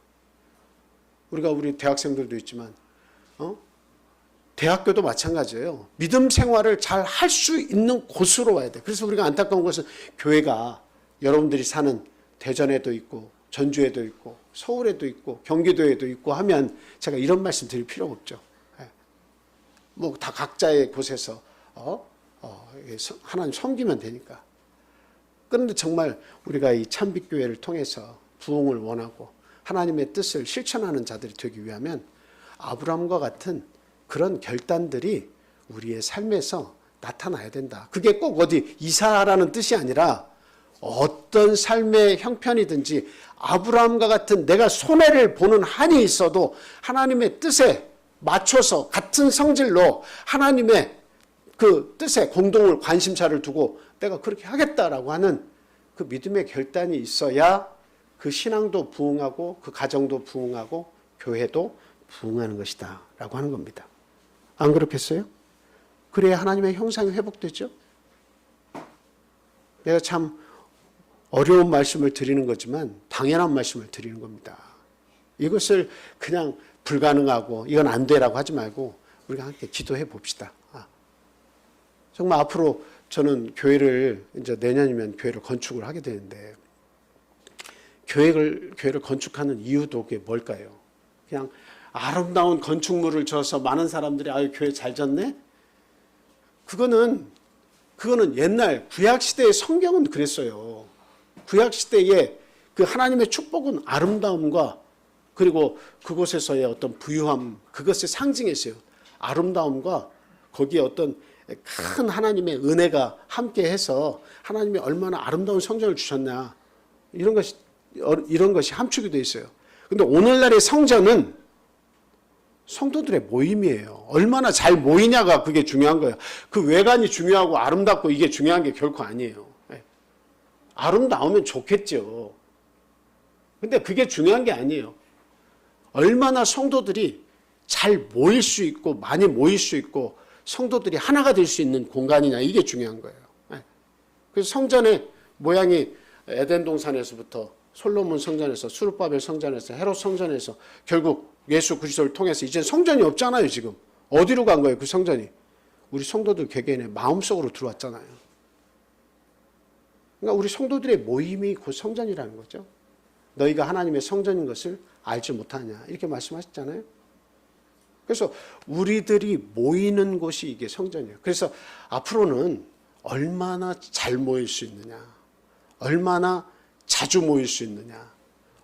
Speaker 2: 우리 대학생들도 있지만 대학교도 마찬가지예요. 믿음 생활을 잘 할 수 있는 곳으로 와야 돼. 그래서 우리가 안타까운 것은 교회가 여러분들이 사는 대전에도 있고 전주에도 있고 서울에도 있고 경기도에도 있고 하면 제가 이런 말씀 드릴 필요가 없죠. 뭐 다 각자의 곳에서 하나님 섬기면 되니까. 그런데 정말 우리가 이 참빛교회를 통해서 부흥을 원하고 하나님의 뜻을 실천하는 자들이 되기 위하면 아브라함과 같은 그런 결단들이 우리의 삶에서 나타나야 된다. 그게 꼭 어디 이사라는 뜻이 아니라 어떤 삶의 형편이든지 아브라함과 같은 내가 손해를 보는 한이 있어도 하나님의 뜻에 맞춰서 같은 성질로 하나님의 그 뜻에 공동을 관심사를 두고 내가 그렇게 하겠다라고 하는 그 믿음의 결단이 있어야 그 신앙도 부흥하고 그 가정도 부흥하고 교회도 부흥하는 것이다 라고 하는 겁니다. 안 그렇겠어요? 그래야 하나님의 형상이 회복되죠. 내가 참 어려운 말씀을 드리는 거지만 당연한 말씀을 드리는 겁니다. 이것을 그냥 불가능하고 이건 안 되라고 하지 말고 우리가 함께 기도해 봅시다. 정말 앞으로 저는 교회를 이제 내년이면 교회를 건축을 하게 되는데 교회를 건축하는 이유도 그게 뭘까요? 그냥 아름다운 건축물을 져서 많은 사람들이 아유 교회 잘 졌네? 그거는 옛날 구약 시대의 성경은 그랬어요. 구약 시대에 그 하나님의 축복은 아름다움과 그리고 그곳에서의 어떤 부유함, 그것을 상징했어요. 아름다움과 거기에 어떤 큰 하나님의 은혜가 함께해서 하나님이 얼마나 아름다운 성전을 주셨나 이런 것이 함축이 되어 있어요. 그런데 오늘날의 성전은 성도들의 모임이에요. 얼마나 잘 모이냐가 그게 중요한 거예요. 그 외관이 중요하고 아름답고 이게 중요한 게 결코 아니에요. 아름다우면 좋겠죠. 근데 그게 중요한 게 아니에요. 얼마나 성도들이 잘 모일 수 있고 많이 모일 수 있고 성도들이 하나가 될 수 있는 공간이냐 이게 중요한 거예요. 그래서 성전의 모양이 에덴 동산에서부터 솔로몬 성전에서 수르바벨 성전에서 헤롯 성전에서 결국 예수 그리스도를 통해서 이제 성전이 없잖아요. 지금 어디로 간 거예요? 그 성전이 우리 성도들 개개인의 마음속으로 들어왔잖아요. 그러니까 우리 성도들의 모임이 곧 성전이라는 거죠. 너희가 하나님의 성전인 것을 알지 못하냐 이렇게 말씀하셨잖아요. 그래서 우리들이 모이는 곳이 이게 성전이에요. 그래서 앞으로는 얼마나 잘 모일 수 있느냐, 얼마나 자주 모일 수 있느냐,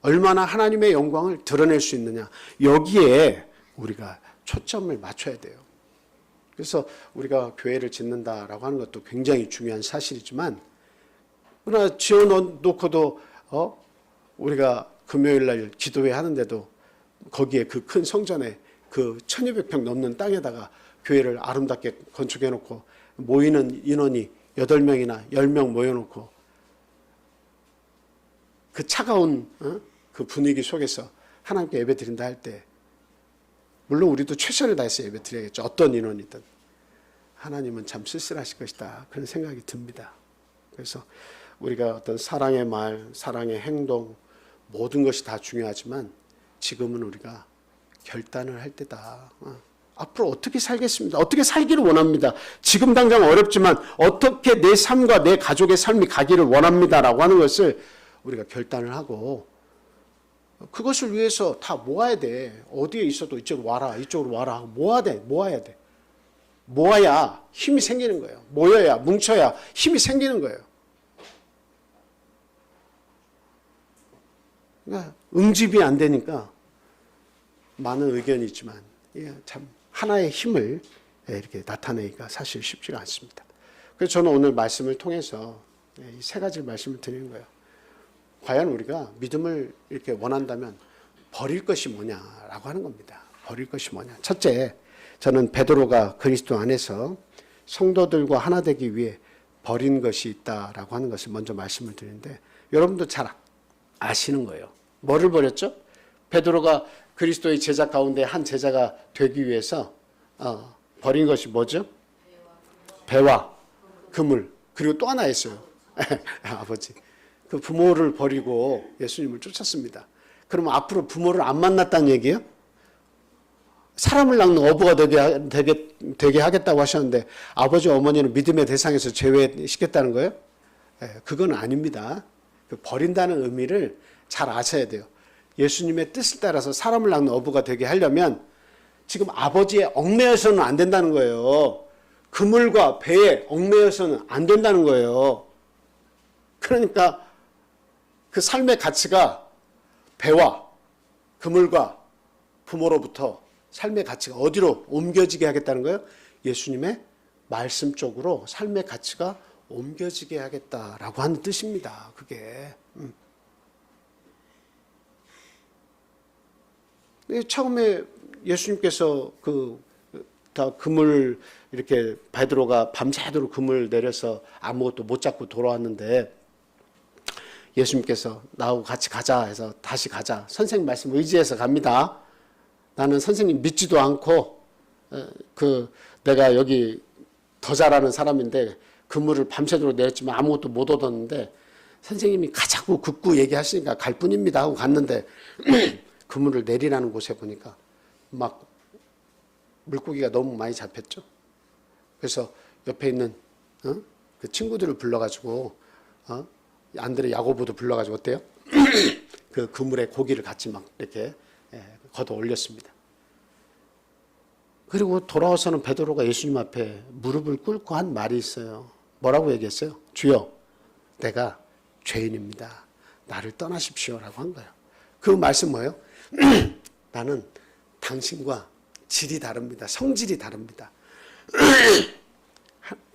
Speaker 2: 얼마나 하나님의 영광을 드러낼 수 있느냐, 여기에 우리가 초점을 맞춰야 돼요. 그래서 우리가 교회를 짓는다라고 하는 것도 굉장히 중요한 사실이지만 그러나 지어놓고도 우리가 금요일날 기도회 하는데도 거기에 그 큰 성전에 그 1200평 넘는 땅에다가 교회를 아름답게 건축해놓고 모이는 인원이 8명이나 10명 모여놓고 그 차가운 그 분위기 속에서 하나님께 예배 드린다 할 때 물론 우리도 최선을 다해서 예배 드려야겠죠. 어떤 인원이든. 하나님은 참 쓸쓸하실 것이다. 그런 생각이 듭니다. 그래서 우리가 어떤 사랑의 말, 사랑의 행동 모든 것이 다 중요하지만 지금은 우리가 결단을 할 때다. 앞으로 어떻게 살겠습니다. 어떻게 살기를 원합니다. 지금 당장 어렵지만 어떻게 내 삶과 내 가족의 삶이 가기를 원합니다라고 하는 것을 우리가 결단을 하고 그것을 위해서 다 모아야 돼. 어디에 있어도 이쪽으로 와라, 이쪽으로 와라. 모아야 돼. 모아야 힘이 생기는 거예요. 모여야, 뭉쳐야 힘이 생기는 거예요. 그러니까 응집이 안 되니까 많은 의견이 있지만 참 하나의 힘을 이렇게 나타내기가 사실 쉽지가 않습니다. 그래서 저는 오늘 말씀을 통해서 이 세 가지 말씀을 드리는 거예요. 과연 우리가 믿음을 이렇게 원한다면 버릴 것이 뭐냐라고 하는 겁니다. 버릴 것이 뭐냐. 첫째, 저는 베드로가 그리스도 안에서 성도들과 하나 되기 위해 버린 것이 있다라고 하는 것을 먼저 말씀을 드리는데, 여러분도 잘 아시는 거예요. 뭐를 버렸죠? 베드로가 그리스도의 제자 가운데 한 제자가 되기 위해서 버린 것이 뭐죠? 배와 그물, 그리고 또 하나 있어요. 아버지, 그 부모를 버리고 예수님을 쫓았습니다. 그러면 앞으로 부모를 안 만났다는 얘기예요? 사람을 낳는 어부가 되게 하겠다고 하셨는데 아버지 어머니는 믿음의 대상에서 제외시켰다는 거예요? 그건 아닙니다. 그 버린다는 의미를 잘 아셔야 돼요. 예수님의 뜻을 따라서 사람을 낳는 어부가 되게 하려면 지금 아버지의 얽매여서는 안 된다는 거예요. 그물과 배에 얽매여서는 안 된다는 거예요. 그러니까 그 삶의 가치가 배와 그물과 부모로부터 삶의 가치가 어디로 옮겨지게 하겠다는 거예요? 예수님의 말씀 쪽으로 삶의 가치가 옮겨지게 하겠다라고 하는 뜻입니다. 그게. 처음에 예수님께서 다 그물 이렇게 베드로가 밤새도록 그물 내려서 아무것도 못 잡고 돌아왔는데 예수님께서 나하고 같이 가자 해서 다시 가자. 선생님 말씀 의지해서 갑니다. 나는 선생님 믿지도 않고 내가 여기 더 잘하는 사람인데 그물을 밤새도록 내렸지만 아무것도 못 얻었는데 선생님이 가자고 극구 얘기하시니까 갈 뿐입니다 하고 갔는데 그물을 내리라는 곳에 보니까 막 물고기가 너무 많이 잡혔죠. 그래서 옆에 있는 그 친구들을 불러가지고 안드레 야고보도 불러가지고 어때요? 그 그물에 고기를 같이 막 이렇게 걷어 올렸습니다. 그리고 돌아와서는 베드로가 예수님 앞에 무릎을 꿇고 한 말이 있어요. 뭐라고 얘기했어요? 주여, 내가 죄인입니다. 나를 떠나십시오라고 한 거예요. 그 말씀 뭐예요? 나는 당신과 질이 다릅니다. 성질이 다릅니다.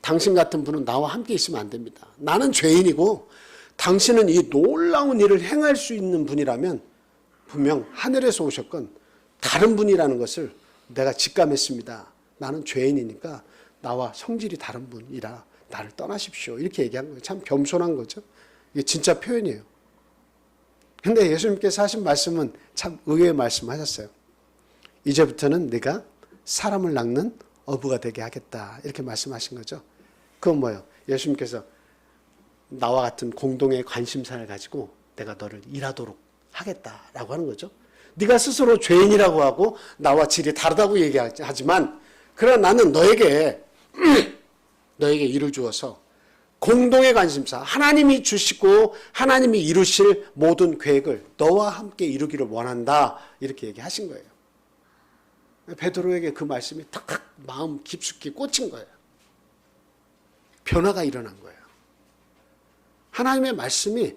Speaker 2: 당신 같은 분은 나와 함께 있으면 안 됩니다. 나는 죄인이고 당신은 이 놀라운 일을 행할 수 있는 분이라면 분명 하늘에서 오셨건 다른 분이라는 것을 내가 직감했습니다. 나는 죄인이니까 나와 성질이 다른 분이라 나를 떠나십시오. 이렇게 얘기한 거예요. 참 겸손한 거죠. 이게 진짜 표현이에요. 근데 예수님께서 하신 말씀은 참 의외의 말씀하셨어요. 이제부터는 네가 사람을 낚는 어부가 되게 하겠다. 이렇게 말씀하신 거죠. 그건 뭐예요? 예수님께서 나와 같은 공동의 관심사를 가지고 내가 너를 일하도록 하겠다라고 하는 거죠. 네가 스스로 죄인이라고 하고 나와 질이 다르다고 얘기하지만 그러나 나는 너에게 일을 주어서 공동의 관심사, 하나님이 주시고 하나님이 이루실 모든 계획을 너와 함께 이루기를 원한다. 이렇게 얘기하신 거예요. 베드로에게 그 말씀이 탁 마음 깊숙이 꽂힌 거예요. 변화가 일어난 거예요. 하나님의 말씀이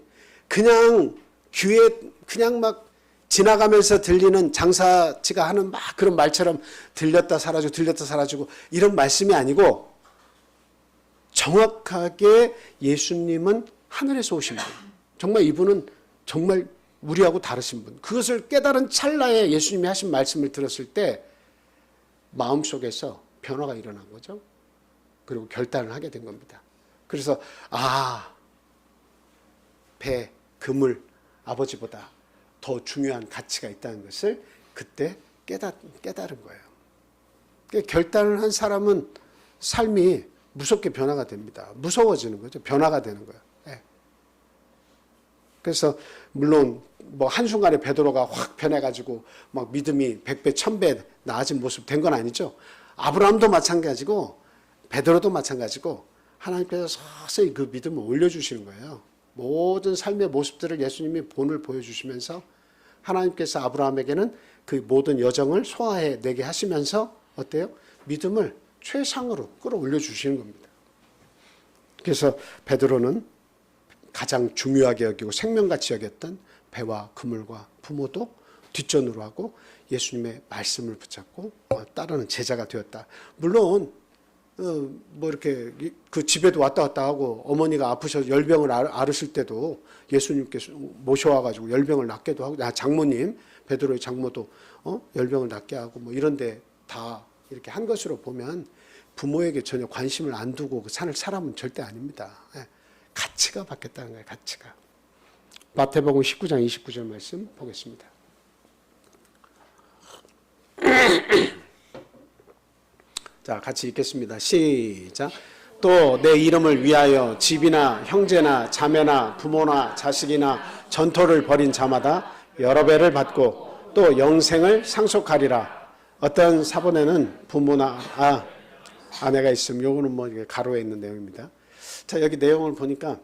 Speaker 2: 그냥 귀에 그냥 막 지나가면서 들리는 장사치가 하는 막 그런 말처럼 들렸다 사라지고 이런 말씀이 아니고 정확하게 예수님은 하늘에서 오신 분. 정말 이분은 정말 우리하고 다르신 분. 그것을 깨달은 찰나에 예수님이 하신 말씀을 들었을 때 마음속에서 변화가 일어난 거죠. 그리고 결단을 하게 된 겁니다. 그래서 배, 그물, 아버지보다 더 중요한 가치가 있다는 것을 그때 깨달은 거예요. 결단을 한 사람은 삶이 무섭게 변화가 됩니다. 무서워지는 거죠. 변화가 되는 거예요. 네. 그래서 물론 뭐 한순간에 베드로가 확 변해가지고 막 믿음이 100배, 1000배 나아진 모습 된 건 아니죠. 아브라함도 마찬가지고 베드로도 마찬가지고 하나님께서 서서히 그 믿음을 올려주시는 거예요. 모든 삶의 모습들을 예수님이 본을 보여주시면서 하나님께서 아브라함에게는 그 모든 여정을 소화해내게 하시면서 어때요? 믿음을 최상으로 끌어올려 주시는 겁니다. 그래서 베드로는 가장 중요하게 여기고 생명같이 여겼던 배와 그물과 부모도 뒷전으로 하고 예수님의 말씀을 붙잡고 따르는 제자가 되었다. 물론 뭐 이렇게 그 집에도 왔다 갔다 하고 어머니가 아프셔서 열병을 앓으실 때도 예수님께서 모셔와가지고 열병을 낫게도 하고, 장모님 베드로의 장모도 열병을 낫게 하고 뭐 이런데 다 이렇게 한 것으로 보면 부모에게 전혀 관심을 안 두고 살 사람은 절대 아닙니다. 가치가 바뀌었다는 거예요. 가치가. 마태복음 19장 29절 말씀 보겠습니다. 자, 같이 읽겠습니다. 시작. 또 내 이름을 위하여 집이나 형제나 자매나 부모나 자식이나 전토를 벌인 자마다 여러 배를 받고 또 영생을 상속하리라. 어떤 사본에는 부모나 아내가 있으면, 요거는 뭐 가로에 있는 내용입니다. 자, 여기 내용을 보니까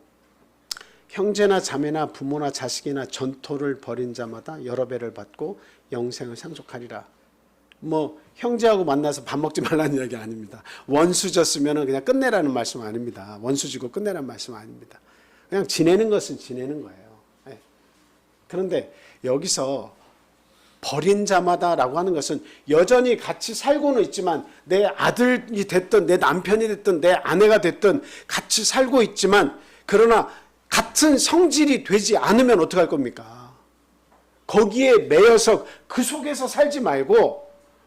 Speaker 2: 형제나 자매나 부모나 자식이나 전토를 벌인 자마다 여러 배를 받고 영생을 상속하리라. 뭐 형제하고 만나서 밥 먹지 말라는 이야기 아닙니다. 원수졌으면 그냥 끝내라는 말씀 아닙니다. 원수지고 끝내라는 말씀 아닙니다. 그냥 지내는 것은 지내는 거예요. 네. 그런데 여기서 버린 자마다라고 하는 것은 여전히 같이 살고는 있지만, 내 아들이 됐든 내 남편이 됐든 내 아내가 됐든 같이 살고 있지만, 그러나 같은 성질이 되지 않으면 어떡할 겁니까? 거기에 매여서 그 속에서 살지 말고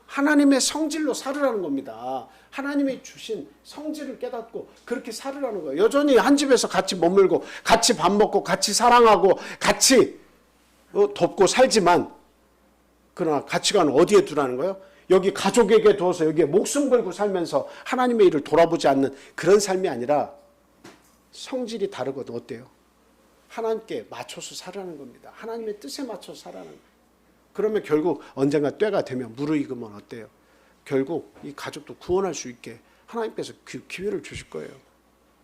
Speaker 2: 하나님의 성질로 살으라는 겁니다. 하나님이 주신 성질을 깨닫고 그렇게 살으라는 거예요. 여전히 한 집에서 같이 머물고 같이 밥 먹고 같이 사랑하고 같이 돕고 살지만, 그러나 가치관은 어디에 두라는 거예요? 여기 가족에게 두어서 여기에 목숨 걸고 살면서 하나님의 일을 돌아보지 않는 그런 삶이 아니라 성질이 다르거든. 어때요? 하나님께 맞춰서 살아가는 겁니다. 하나님의 뜻에 맞춰서 살아가는 거예요. 그러면 결국 언젠가 때가 되면 무르익으면 어때요? 결국 이 가족도 구원할 수 있게 하나님께서 그 기회를 주실 거예요.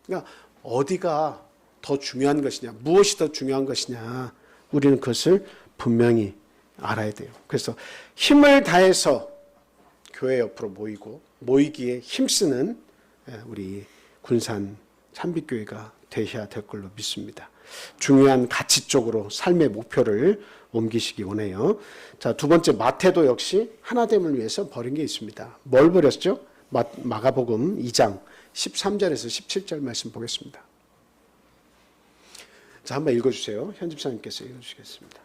Speaker 2: 그러니까 어디가 더 중요한 것이냐, 무엇이 더 중요한 것이냐, 우리는 그것을 분명히 알아야 돼요. 그래서 힘을 다해서 교회 옆으로 모이기에 힘쓰는 우리 군산 참빛교회가 되셔야 될 걸로 믿습니다. 중요한 가치 쪽으로 삶의 목표를 옮기시기 원해요. 자, 두 번째, 마태도 역시 하나됨을 위해서 버린 게 있습니다. 뭘 버렸죠? 마가복음 2장 13절에서 17절 말씀 보겠습니다. 자, 한번 읽어주세요. 현집사님께서 읽어주시겠습니다.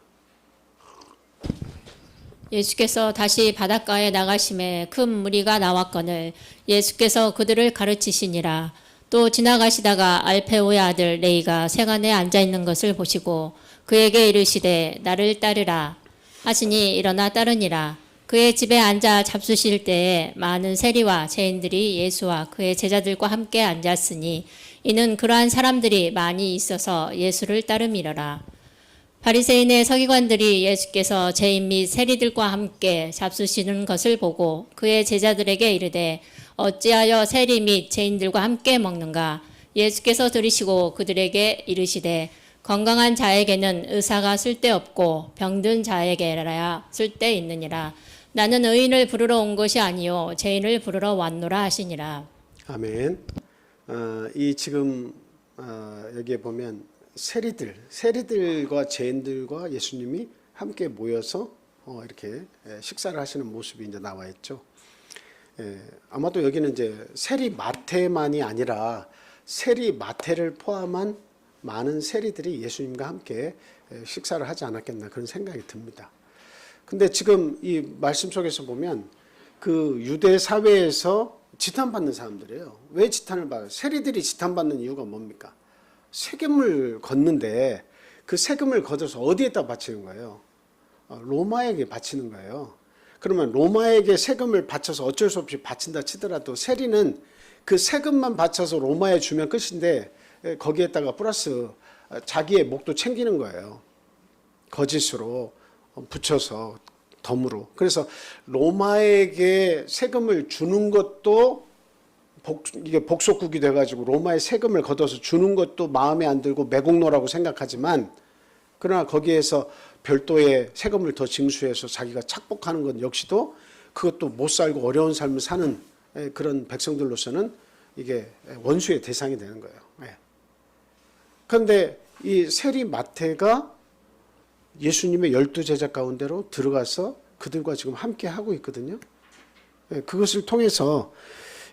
Speaker 3: 예수께서 다시 바닷가에 나가심에 큰 무리가 나왔거늘 예수께서 그들을 가르치시니라. 또 지나가시다가 알페오의 아들 레이가 세간에 앉아있는 것을 보시고 그에게 이르시되 나를 따르라 하시니 일어나 따르니라. 그의 집에 앉아 잡수실 때에 많은 세리와 죄인들이 예수와 그의 제자들과 함께 앉았으니 이는 그러한 사람들이 많이 있어서 예수를 따름이러라. 바리새인의 서기관들이 예수께서 죄인 및 세리들과 함께 잡수시는 것을 보고 그의 제자들에게 이르되 어찌하여 세리 및 죄인들과 함께 먹는가? 예수께서 들으시고 그들에게 이르시되 건강한 자에게는 의사가 쓸데없고 병든 자에게라야 쓸데있느니라. 나는 의인을 부르러 온 것이 아니요 죄인을 부르러 왔노라 하시니라.
Speaker 2: 아멘. 이 지금 여기에 보면 세리들과 죄인들과 예수님이 함께 모여서 이렇게 식사를 하시는 모습이 이제 나와 있죠. 아마도 여기는 이제 세리 마태만이 아니라 세리 마태를 포함한 많은 세리들이 예수님과 함께 식사를 하지 않았겠나 그런 생각이 듭니다. 근데 지금 이 말씀 속에서 보면 그 유대 사회에서 지탄받는 사람들이에요. 왜 지탄을 받아요? 세리들이 지탄받는 이유가 뭡니까? 세금을 걷는데 그 세금을 걷어서 어디에다 바치는 거예요? 로마에게 바치는 거예요. 그러면 로마에게 세금을 바쳐서 어쩔 수 없이 바친다 치더라도 세리는 그 세금만 바쳐서 로마에 주면 끝인데 거기에다가 플러스 자기의 목도 챙기는 거예요. 거짓으로 붙여서 덤으로. 그래서 로마에게 세금을 주는 것도 이게 복속국이 돼가지고 로마의 세금을 걷어서 주는 것도 마음에 안 들고 매국노라고 생각하지만, 그러나 거기에서 별도의 세금을 더 징수해서 자기가 착복하는 것 역시도 그것도 못 살고 어려운 삶을 사는 그런 백성들로서는 이게 원수의 대상이 되는 거예요. 그런데 이 세리 마태가 예수님의 12제자 가운데로 들어가서 그들과 지금 함께 하고 있거든요. 그것을 통해서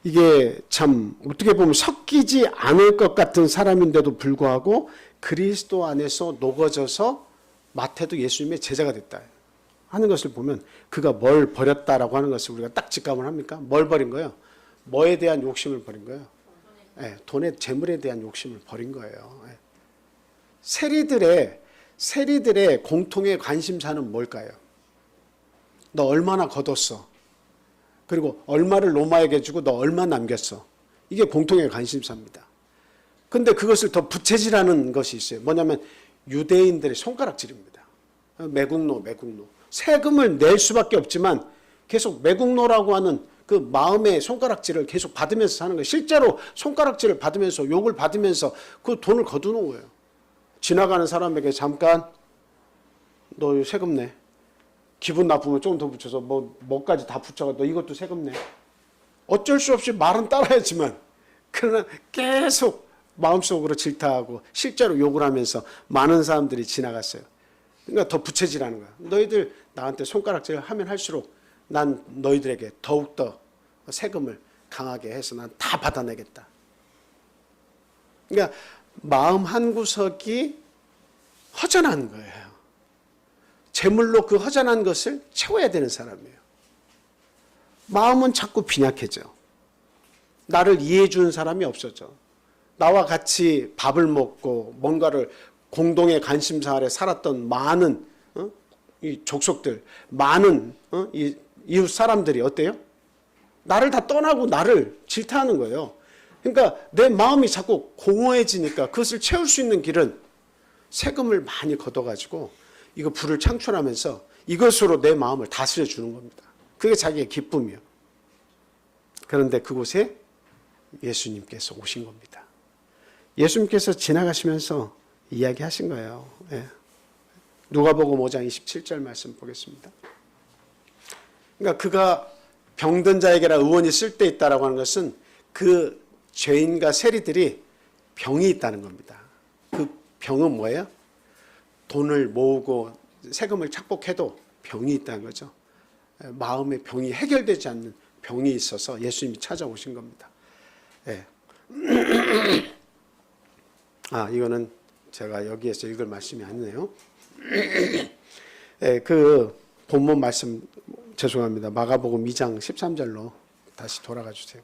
Speaker 2: 이게 참 어떻게 보면 섞이지 않을 것 같은 사람인데도 불구하고 그리스도 안에서 녹아져서 마태도 예수님의 제자가 됐다 하는 것을 보면 그가 뭘 버렸다라고 하는 것을 우리가 딱 직감을 합니까? 뭘 버린 거예요? 뭐에 대한 욕심을 버린 거예요? 돈의 재물에 대한 욕심을 버린 거예요. 세리들의 공통의 관심사는 뭘까요? 너 얼마나 거뒀어? 그리고 얼마를 로마에게 주고 너 얼마 남겼어? 이게 공통의 관심사입니다. 근데 그것을 더 부채질하는 것이 있어요. 뭐냐면 유대인들의 손가락질입니다. 매국노. 세금을 낼 수밖에 없지만 계속 매국노라고 하는 그 마음의 손가락질을 계속 받으면서 사는 거예요. 실제로 손가락질을 받으면서 욕을 받으면서 그 돈을 거두는 거예요. 지나가는 사람에게 잠깐 너 세금 내. 기분 나쁘면 조금 더 붙여서 뭐까지 다 붙여가 너 이것도 세금 내. 어쩔 수 없이 말은 따라야지만 그러나 계속 마음속으로 질타하고 실제로 욕을 하면서 많은 사람들이 지나갔어요. 그러니까 더 부채질하는 거야. 너희들 나한테 손가락질을 하면 할수록 난 너희들에게 더욱더 세금을 강하게 해서 난 다 받아내겠다. 그러니까 마음 한구석이 허전한 거예요. 재물로 그 허전한 것을 채워야 되는 사람이에요. 마음은 자꾸 빈약해져. 나를 이해해 주는 사람이 없어져. 나와 같이 밥을 먹고 뭔가를 공동의 관심사 아래 살았던 많은 이 족속들, 많은 이 이웃 사람들이 어때요? 나를 다 떠나고 나를 질타하는 거예요. 그러니까 내 마음이 자꾸 공허해지니까 그것을 채울 수 있는 길은 세금을 많이 걷어가지고 이거 부를 창출하면서 이것으로 내 마음을 다스려 주는 겁니다. 그게 자기의 기쁨이에요. 그런데 그곳에 예수님께서 오신 겁니다. 예수님께서 지나가시면서 이야기하신 거예요. 누가복음 5장 27절 말씀 보겠습니다. 그러니까 그가 병든 자에게라 의원이 쓸데있다라고 하는 것은 그 죄인과 세리들이 병이 있다는 겁니다. 그 병은 뭐예요? 돈을 모으고 세금을 착복해도 병이 있다는 거죠. 마음의 병이 해결되지 않는 병이 있어서 예수님이 찾아오신 겁니다. 이거는 제가 여기에서 읽을 말씀이 아니네요. 그 본문 말씀 죄송합니다. 마가복음 2장 13절로 다시 돌아가 주세요.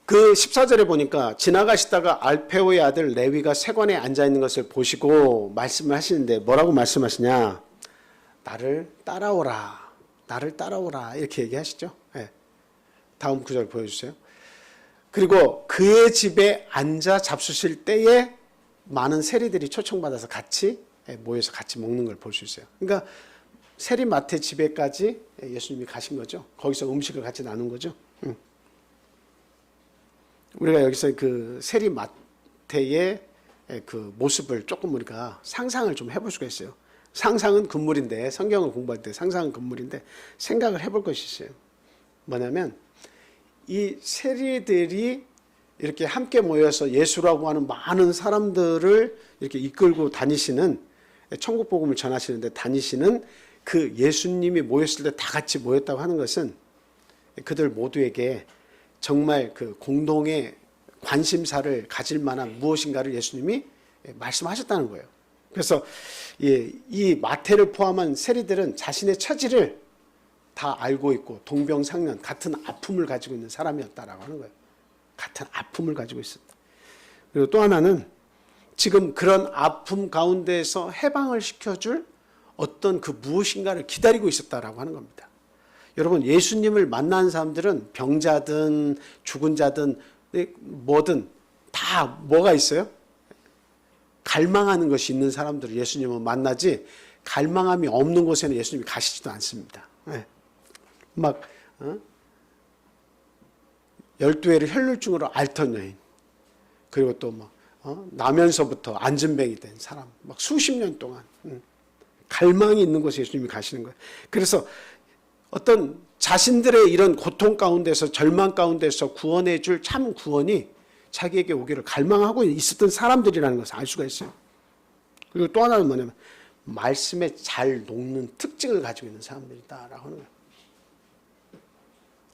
Speaker 2: 그 14절에 보니까 지나가시다가 알페오의 아들 레위가 세관에 앉아 있는 것을 보시고 말씀을 하시는데 뭐라고 말씀하시냐? 나를 따라오라. 나를 따라오라. 이렇게 얘기하시죠. 다음 구절 보여주세요. 그리고 그의 집에 앉아 잡수실 때에 많은 세리들이 초청받아서 같이 모여서 같이 먹는 걸 볼 수 있어요. 그러니까 세리 마태 집에까지 예수님이 가신 거죠. 거기서 음식을 같이 나눈 거죠. 우리가 여기서 그 세리 마태의 그 모습을 조금 우리가 상상을 좀 해볼 수가 있어요. 상상은 금물인데 성경을 공부할 때 상상은 금물인데 생각을 해볼 것이 있어요. 뭐냐면 이 세리들이 이렇게 함께 모여서 예수라고 하는 많은 사람들을 이렇게 이끌고 다니시는 천국 복음을 전하시는데 다니시는 그 예수님이 모였을 때 다 같이 모였다고 하는 것은 그들 모두에게 정말 그 공동의 관심사를 가질 만한 무엇인가를 예수님이 말씀하셨다는 거예요. 그래서 이 마태를 포함한 세리들은 자신의 처지를 다 알고 있고 동병상련 같은 아픔을 가지고 있는 사람이었다라고 하는 거예요. 같은 아픔을 가지고 있었다. 그리고 또 하나는 지금 그런 아픔 가운데에서 해방을 시켜줄 어떤 그 무엇인가를 기다리고 있었다라고 하는 겁니다. 여러분 예수님을 만난 사람들은 병자든 죽은 자든 뭐든 다 뭐가 있어요? 갈망하는 것이 있는 사람들을 예수님은 만나지 갈망함이 없는 곳에는 예수님이 가시지도 않습니다. 막 12회를 혈루증으로 앓던 여인 그리고 또 뭐 나면서부터 안전뱅이 된 사람, 막 수십 년 동안 갈망이 있는 곳에 예수님이 가시는 거예요. 그래서 어떤 자신들의 이런 고통 가운데서 절망 가운데서 구원해 줄 참 구원이 자기에게 오기를 갈망하고 있었던 사람들이라는 것을 알 수가 있어요. 그리고 또 하나는 뭐냐면 말씀에 잘 녹는 특징을 가지고 있는 사람들이다라고 하는 거예요.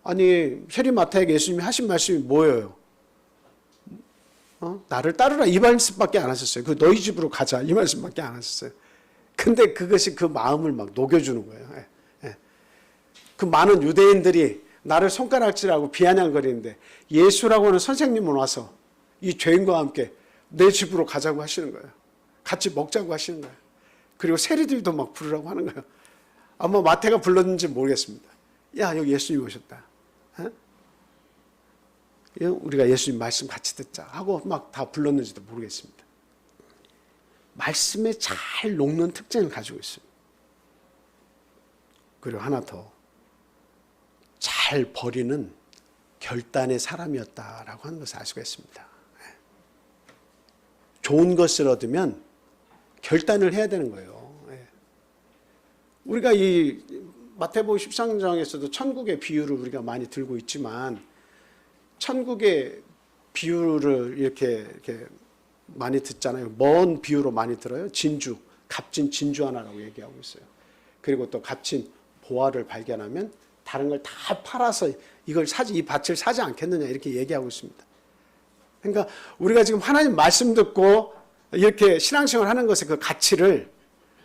Speaker 2: 아니 세리마타에게 예수님이 하신 말씀이 뭐예요? 나를 따르라 이 말씀밖에 안 하셨어요. 그 너희 집으로 가자 이 말씀밖에 안 하셨어요. 근데 그것이 그 마음을 막 녹여주는 거예요. 그 많은 유대인들이 나를 손가락질하고 비아냥거리는데 예수라고 하는 선생님은 와서 이 죄인과 함께 내 집으로 가자고 하시는 거예요. 같이 먹자고 하시는 거예요. 그리고 세리들도 막 부르라고 하는 거예요. 아마 마태가 불렀는지 모르겠습니다. 야 여기 예수님 오셨다. 우리가 예수님 말씀 같이 듣자 하고 막 다 불렀는지도 모르겠습니다. 말씀에 잘 녹는 특징을 가지고 있습니다. 그리고 하나 더, 잘 버리는 결단의 사람이었다라고 하는 것을 알 수가 있습니다. 좋은 것을 얻으면 결단을 해야 되는 거예요. 우리가 이 마태복음 13장에서도 천국의 비유를 우리가 많이 들고 있지만 천국의 비유를 이렇게 많이 듣잖아요. 먼 비유로 많이 들어요. 진주, 값진 진주 하나라고 얘기하고 있어요. 그리고 또 값진 보화를 발견하면 다른 걸 다 팔아서 이걸 사지, 이 밭을 사지 않겠느냐 이렇게 얘기하고 있습니다. 그러니까 우리가 지금 하나님 말씀 듣고 이렇게 신앙생활 하는 것의 그 가치를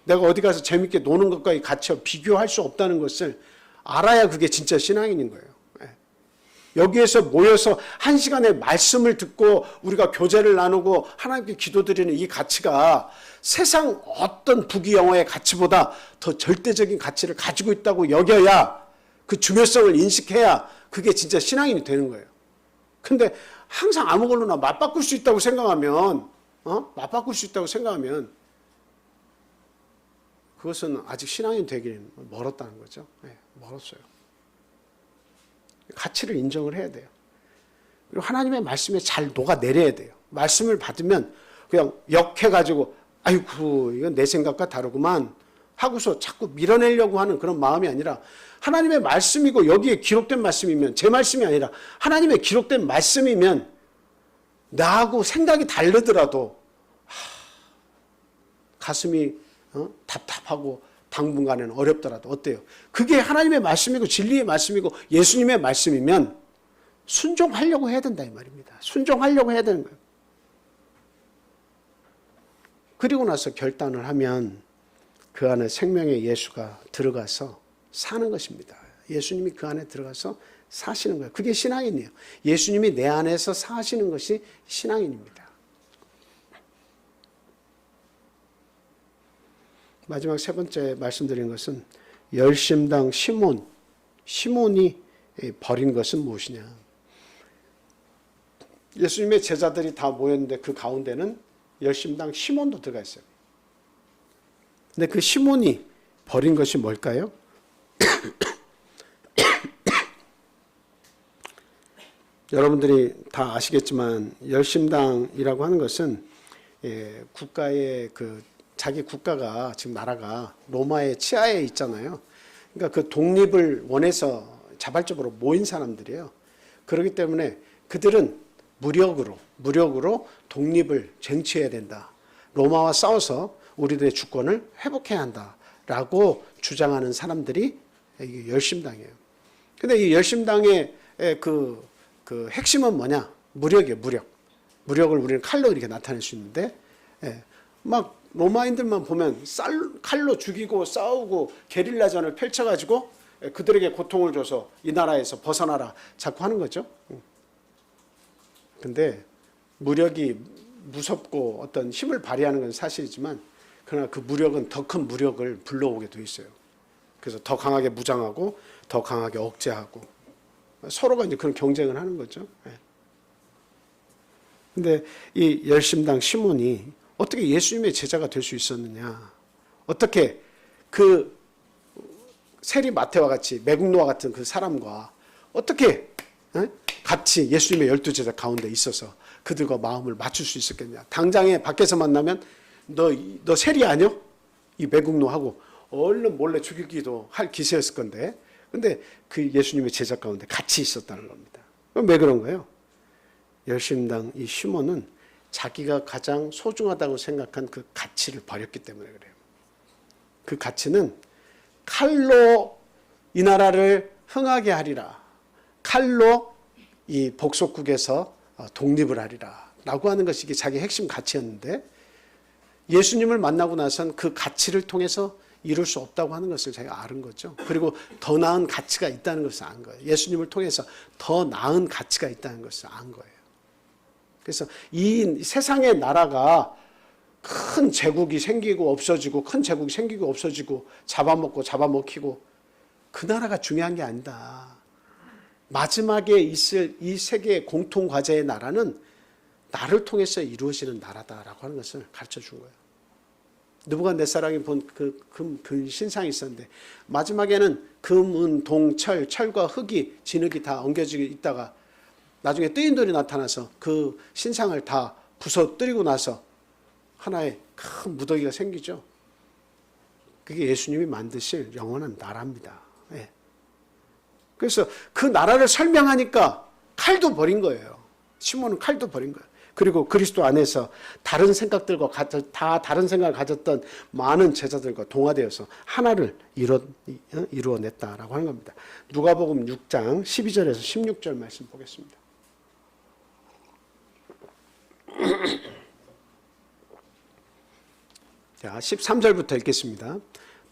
Speaker 2: 내가 어디 가서 재밌게 노는 것과의 가치와 비교할 수 없다는 것을 알아야 그게 진짜 신앙인인 거예요. 여기에서 모여서 한 시간의 말씀을 듣고 우리가 교제를 나누고 하나님께 기도드리는 이 가치가 세상 어떤 부귀영화의 가치보다 더 절대적인 가치를 가지고 있다고 여겨야 그 중요성을 인식해야 그게 진짜 신앙인이 되는 거예요. 근데 항상 아무 걸로나 맞바꿀 수 있다고 생각하면 맞바꿀 수 있다고 생각하면 그것은 아직 신앙인 되기는 멀었다는 거죠. 멀었어요. 가치를 인정을 해야 돼요. 그리고 하나님의 말씀에 잘 녹아내려야 돼요. 말씀을 받으면 그냥 역해가지고 아이고 이건 내 생각과 다르구만 하고서 자꾸 밀어내려고 하는 그런 마음이 아니라 하나님의 말씀이고 여기에 기록된 말씀이면 제 말씀이 아니라 하나님의 기록된 말씀이면 나하고 생각이 다르더라도 가슴이 답답하고 당분간에는 어렵더라도 어때요? 그게 하나님의 말씀이고 진리의 말씀이고 예수님의 말씀이면 순종하려고 해야 된다 이 말입니다. 순종하려고 해야 되는 거예요. 그리고 나서 결단을 하면 그 안에 생명의 예수가 들어가서 사는 것입니다. 예수님이 그 안에 들어가서 사시는 거예요. 그게 신앙인이에요. 예수님이 내 안에서 사시는 것이 신앙인입니다. 마지막 세 번째 말씀드린 것은 열심당 시몬이 버린 것은 무엇이냐. 예수님의 제자들이 다 모였는데 그 가운데는 열심당 시몬도 들어가 있어요. 근데 그 시몬이 버린 것이 뭘까요? 여러분들이 다 아시겠지만 열심당이라고 하는 것은 국가의 자기 국가가 지금 나라가 로마의 치하에 있잖아요. 그러니까 그 독립을 원해서 자발적으로 모인 사람들이에요. 그렇기 때문에 그들은 무력으로 독립을 쟁취해야 된다. 로마와 싸워서 우리들의 주권을 회복해야 한다라고 주장하는 사람들이 열심당이에요. 근데 이 열심당의 그 핵심은 뭐냐? 무력이에요, 무력. 무력을 우리는 칼로 이렇게 나타낼 수 있는데, 막 로마인들만 보면 칼로 죽이고 싸우고 게릴라전을 펼쳐가지고 그들에게 고통을 줘서 이 나라에서 벗어나라 자꾸 하는 거죠. 근데 무력이 무섭고 어떤 힘을 발휘하는 건 사실이지만 그러나 그 무력은 더 큰 무력을 불러오게 돼 있어요. 그래서 더 강하게 무장하고 더 강하게 억제하고 서로가 이제 그런 경쟁을 하는 거죠. 근데 이 열심당 시몬이 어떻게 예수님의 제자가 될 수 있었느냐? 어떻게 그 세리 마태와 같이 매국노와 같은 그 사람과 어떻게 같이 예수님의 12제자 가운데 있어서 그들과 마음을 맞출 수 있었겠냐. 당장에 밖에서 만나면 너 세리 아니여? 이 매국노하고 얼른 몰래 죽이기도 할 기세였을 건데, 근데 그 예수님의 제자 가운데 같이 있었다는 겁니다. 그럼 왜 그런 거예요? 열심당 이 시몬은 자기가 가장 소중하다고 생각한 그 가치를 버렸기 때문에 그래요. 그 가치는 칼로 이 나라를 흥하게 하리라, 칼로 이 복속국에서 독립을 하리라 라고 하는 것이 이게 자기의 핵심 가치였는데, 예수님을 만나고 나선 그 가치를 통해서 이룰 수 없다고 하는 것을 자기가 아는 거죠. 그리고 더 나은 가치가 있다는 것을 안 거예요. 예수님을 통해서 더 나은 가치가 있다는 것을 안 거예요. 그래서 이 세상의 나라가 큰 제국이 생기고 없어지고, 큰 제국이 생기고 없어지고, 잡아먹고 잡아먹히고, 그 나라가 중요한 게 아니다. 마지막에 있을 이 세계의 공통 과제의 나라는 나를 통해서 이루어지는 나라다라고 하는 것을 가르쳐 준 거예요. 느부갓네살이 본 그 신상이 있었는데, 마지막에는 금, 은, 동, 철과 흙이, 진흙이 다 엉겨지게 있다가 나중에 뜨인 돌이 나타나서 그 신상을 다 부서뜨리고 나서 하나의 큰 무더기가 생기죠. 그게 예수님이 만드실 영원한 나라입니다. 예. 그래서 그 나라를 설명하니까 칼도 버린 거예요. 시몬은 칼도 버린 거예요. 그리고 그리스도 안에서 다른 생각들과 다 다른 생각을 가졌던 많은 제자들과 동화되어서 하나를 이루어냈다라고 하는 겁니다. 누가복음 6장 12절에서 16절 말씀 보겠습니다. 자, 13절부터 읽겠습니다.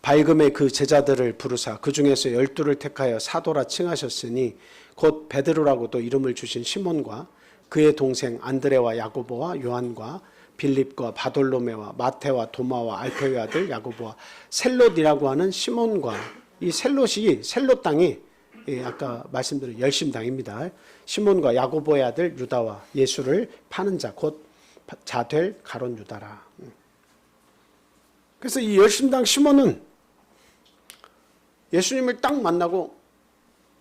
Speaker 2: 발금에 그 제자들을 부르사 그 중에서 12를 택하여 사도라 칭하셨으니 곧 베드로라고도 이름을 주신 시몬과 그의 동생 안드레와 야고보와 요한과 빌립과 바돌로메와 마테와 도마와 알페의 아들 야고보와 셀롯이라고 하는 시몬과, 이 셀롯 땅이 아까 말씀드린 열심당입니다. 시몬과 야고보의 아들 유다와 예수를 파는 자 곧 자될 가론 유다라. 그래서 이 열심당 시몬은 예수님을 딱 만나고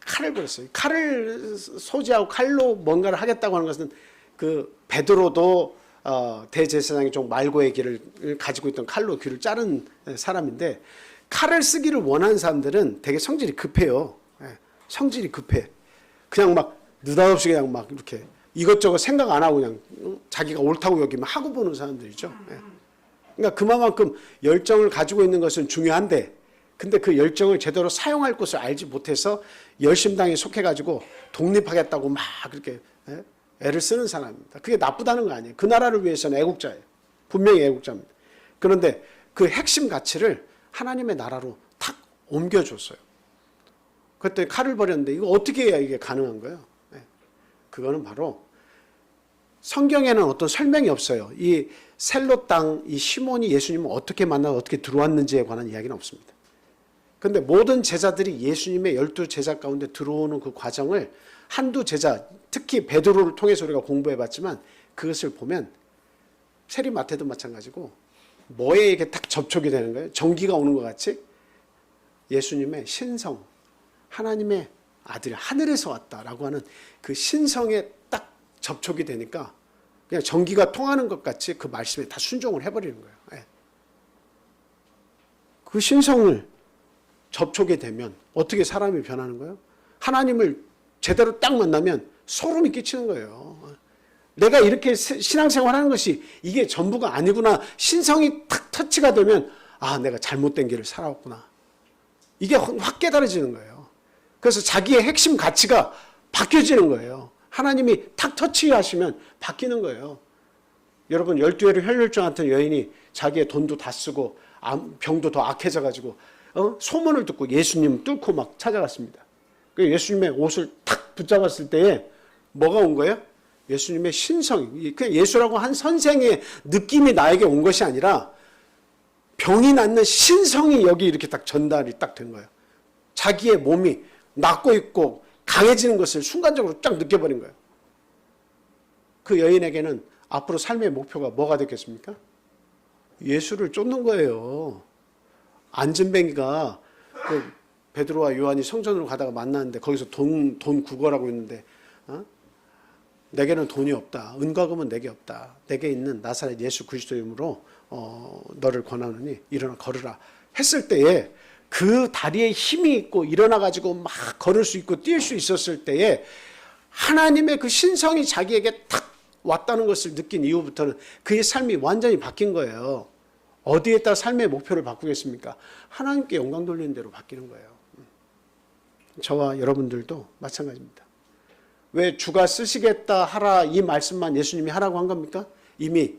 Speaker 2: 칼을 버렸어요. 칼을 소지하고 칼로 뭔가를 하겠다고 하는 것은, 그 베드로도 대제사장이 좀 말고의 길을 가지고 있던 칼로 귀를 자른 사람인데, 칼을 쓰기를 원하는 사람들은 되게 성질이 급해요. 성질이 급해. 그냥 막 느닷없이 그냥 막 이렇게 이것저것 생각 안 하고 그냥 자기가 옳다고 여기면 하고 보는 사람들이죠. 그러니까 그만큼 열정을 가지고 있는 것은 중요한데, 근데 그 열정을 제대로 사용할 것을 알지 못해서 열심당에 속해가지고 독립하겠다고 막 그렇게 애를 쓰는 사람입니다. 그게 나쁘다는 거 아니에요. 그 나라를 위해서는 애국자예요. 분명히 애국자입니다. 그런데 그 핵심 가치를 하나님의 나라로 탁 옮겨줬어요. 그때 칼을 버렸는데 이거 어떻게 해야 이게 가능한 거예요? 그거는 바로 성경에는 어떤 설명이 없어요. 이 셀롯 땅, 이 시몬이 예수님을 어떻게 만나고 어떻게 들어왔는지에 관한 이야기는 없습니다. 그런데 모든 제자들이 예수님의 12제자 가운데 들어오는 그 과정을 한두 제자, 특히 베드로를 통해서 우리가 공부해봤지만, 그것을 보면 세리마태도 마찬가지고 뭐에 이게 딱 접촉이 되는 거예요. 전기가 오는 것 같이 예수님의 신성, 하나님의 아들, 하늘에서 왔다라고 하는 그 신성에 딱 접촉이 되니까 그냥 전기가 통하는 것 같이 그 말씀에 다 순종을 해버리는 거예요. 그 신성을 접촉이 되면 어떻게 사람이 변하는 거예요? 하나님을 제대로 딱 만나면 소름이 끼치는 거예요. 내가 이렇게 신앙생활 하는 것이 이게 전부가 아니구나. 신성이 탁 터치가 되면, 아, 내가 잘못된 길을 살아왔구나. 이게 확 깨달아지는 거예요. 그래서 자기의 핵심 가치가 바뀌어지는 거예요. 하나님이 탁 터치하시면 바뀌는 거예요. 여러분, 12회를 혈혈증한테 여인이 자기의 돈도 다 쓰고 병도 더 악해져가지고 소문을 듣고 예수님 뚫고 막 찾아갔습니다. 예수님의 옷을 탁 붙잡았을 때에 뭐가 온 거예요? 예수님의 신성이, 그냥 예수라고 한 선생의 느낌이 나에게 온 것이 아니라 병이 낫는 신성이 여기 이렇게 딱 전달이 딱 된 거예요. 자기의 몸이 낫고 있고 강해지는 것을 순간적으로 쫙 느껴버린 거예요. 그 여인에게는 앞으로 삶의 목표가 뭐가 됐겠습니까? 예수를 쫓는 거예요. 안진뱅이가 그 베드로와 요한이 성전으로 가다가 만났는데 거기서 돈 구걸하고 있는데 내게는 돈이 없다. 은과 금은 내게 없다. 내게 있는 나사렛 예수 그리스도 이름으로 너를 권하노니 일어나 걸으라 했을 때에 그 다리에 힘이 있고 일어나 가지고 막 걸을 수 있고 뛸 수 있었을 때에 하나님의 그 신성이 자기에게 탁 왔다는 것을 느낀 이후부터는 그의 삶이 완전히 바뀐 거예요. 어디에 따라 삶의 목표를 바꾸겠습니까? 하나님께 영광 돌리는 대로 바뀌는 거예요. 저와 여러분들도 마찬가지입니다. 왜 주가 쓰시겠다 하라 이 말씀만 예수님이 하라고 한 겁니까? 이미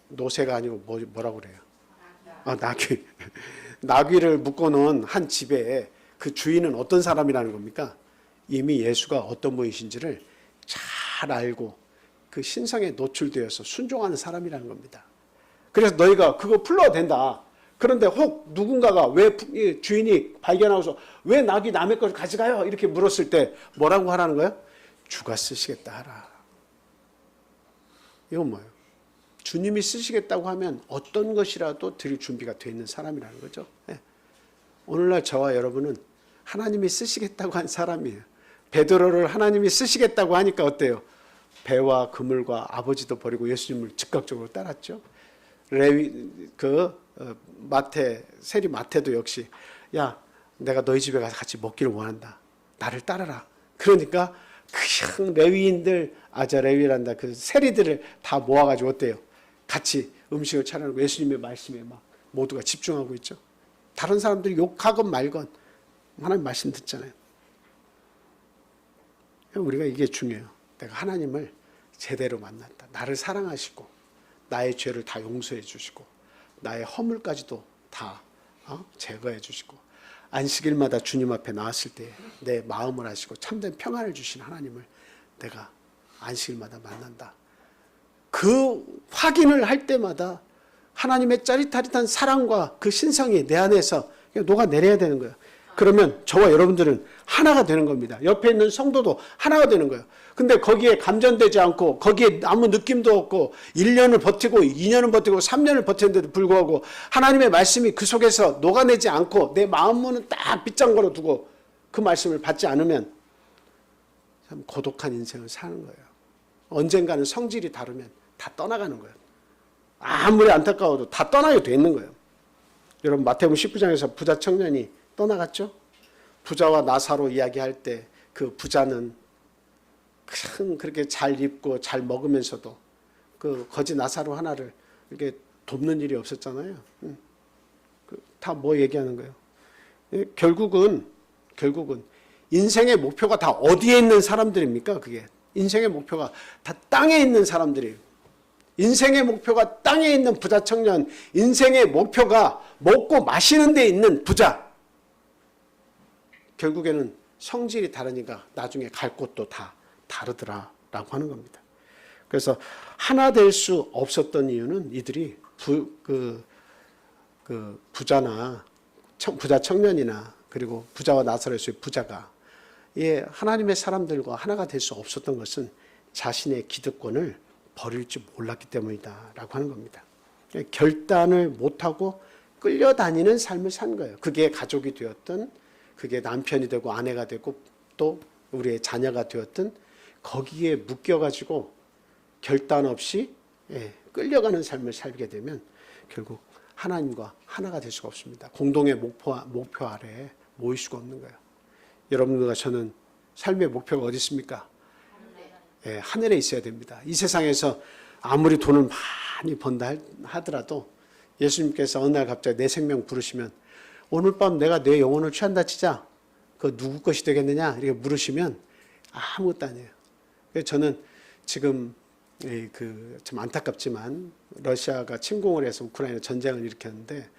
Speaker 2: 노새가 아니고 뭐라고 그래요? 나귀. 나귀를 묶어놓은 한 집에 그 주인은 어떤 사람이라는 겁니까? 이미 예수가 어떤 분이신지를 잘 알고 그 신성에 노출되어서 순종하는 사람이라는 겁니다. 그래서 너희가 그거 풀러도 된다. 그런데 혹 누군가가 왜 주인이 발견하고서 왜 나귀 남의 걸 가져가요? 이렇게 물었을 때 뭐라고 하라는 거예요? 주가 쓰시겠다 하라. 이건 뭐예요? 주님이 쓰시겠다고 하면 어떤 것이라도 드릴 준비가 되어 있는 사람이라는 거죠. 네. 오늘날 저와 여러분은 하나님이 쓰시겠다고 한 사람이에요. 베드로를 하나님이 쓰시겠다고 하니까 어때요? 배와 그물과 아버지도 버리고 예수님을 즉각적으로 따랐죠. 세리 마태도 역시 야 내가 너희 집에 가서 같이 먹기를 원한다. 나를 따라라. 그러니까 그냥 레위인들 레위란다 그 세리들을 다 모아가지고 어때요? 같이 음식을 차려놓고 예수님의 말씀에 막 모두가 집중하고 있죠. 다른 사람들이 욕하건 말건 하나님 말씀 듣잖아요. 우리가 이게 중요해요. 내가 하나님을 제대로 만났다. 나를 사랑하시고 나의 죄를 다 용서해 주시고 나의 허물까지도 다 제거해 주시고 안식일마다 주님 앞에 나왔을 때 내 마음을 아시고 참된 평안을 주신 하나님을 내가 안식일마다 만난다. 그 확인을 할 때마다 하나님의 짜릿짜릿한 사랑과 그 신성이 내 안에서 녹아내려야 되는 거예요. 그러면 저와 여러분들은 하나가 되는 겁니다. 옆에 있는 성도도 하나가 되는 거예요. 근데 거기에 감전되지 않고 거기에 아무 느낌도 없고 1년을 버티고 2년을 버티고 3년을 버티는데도 불구하고 하나님의 말씀이 그 속에서 녹아내지 않고 내 마음문은 딱 빗장걸어 두고 그 말씀을 받지 않으면 참 고독한 인생을 사는 거예요. 언젠가는 성질이 다르면 다 떠나가는 거예요. 아무리 안타까워도 다 떠나게 돼 있는 거예요. 여러분 마태복음 19장에서 부자 청년이 떠나갔죠? 부자와 나사로 이야기할 때 그 부자는 그렇게 잘 입고 잘 먹으면서도 그 거지 나사로 하나를 이렇게 돕는 일이 없었잖아요. 다 뭐 얘기하는 거예요? 결국은 인생의 목표가 다 어디에 있는 사람들입니까? 그게 인생의 목표가 다 땅에 있는 사람들이에요. 인생의 목표가 땅에 있는 부자 청년, 인생의 목표가 먹고 마시는 데 있는 부자. 결국에는 성질이 다르니까 나중에 갈 곳도 다 다르더라라고 하는 겁니다. 그래서 하나 될 수 없었던 이유는 이들이 부자 청년이나 그리고 부자와 나사렛의 부자가 하나님의 사람들과 하나가 될 수 없었던 것은 자신의 기득권을 버릴 줄 몰랐기 때문이다라고 하는 겁니다. 결단을 못하고 끌려다니는 삶을 산 거예요. 그게 가족이 되었든 그게 남편이 되고 아내가 되고 또 우리의 자녀가 되었든 거기에 묶여가지고 결단 없이 끌려가는 삶을 살게 되면 결국 하나님과 하나가 될 수가 없습니다. 공동의 목표 아래에 모일 수가 없는 거예요. 여러분들과 저는 삶의 목표가 어디 있습니까? 하늘에 있어야 됩니다. 이 세상에서 아무리 돈을 많이 번다 하더라도 예수님께서 어느 날 갑자기 내 생명 부르시면 오늘 밤 내가 내 영혼을 취한다 치자. 그 누구 것이 되겠느냐? 이렇게 물으시면 아무것도 아니에요. 그래서 저는 지금 좀 안타깝지만 러시아가 침공을 해서 우크라이나 전쟁을 일으켰는데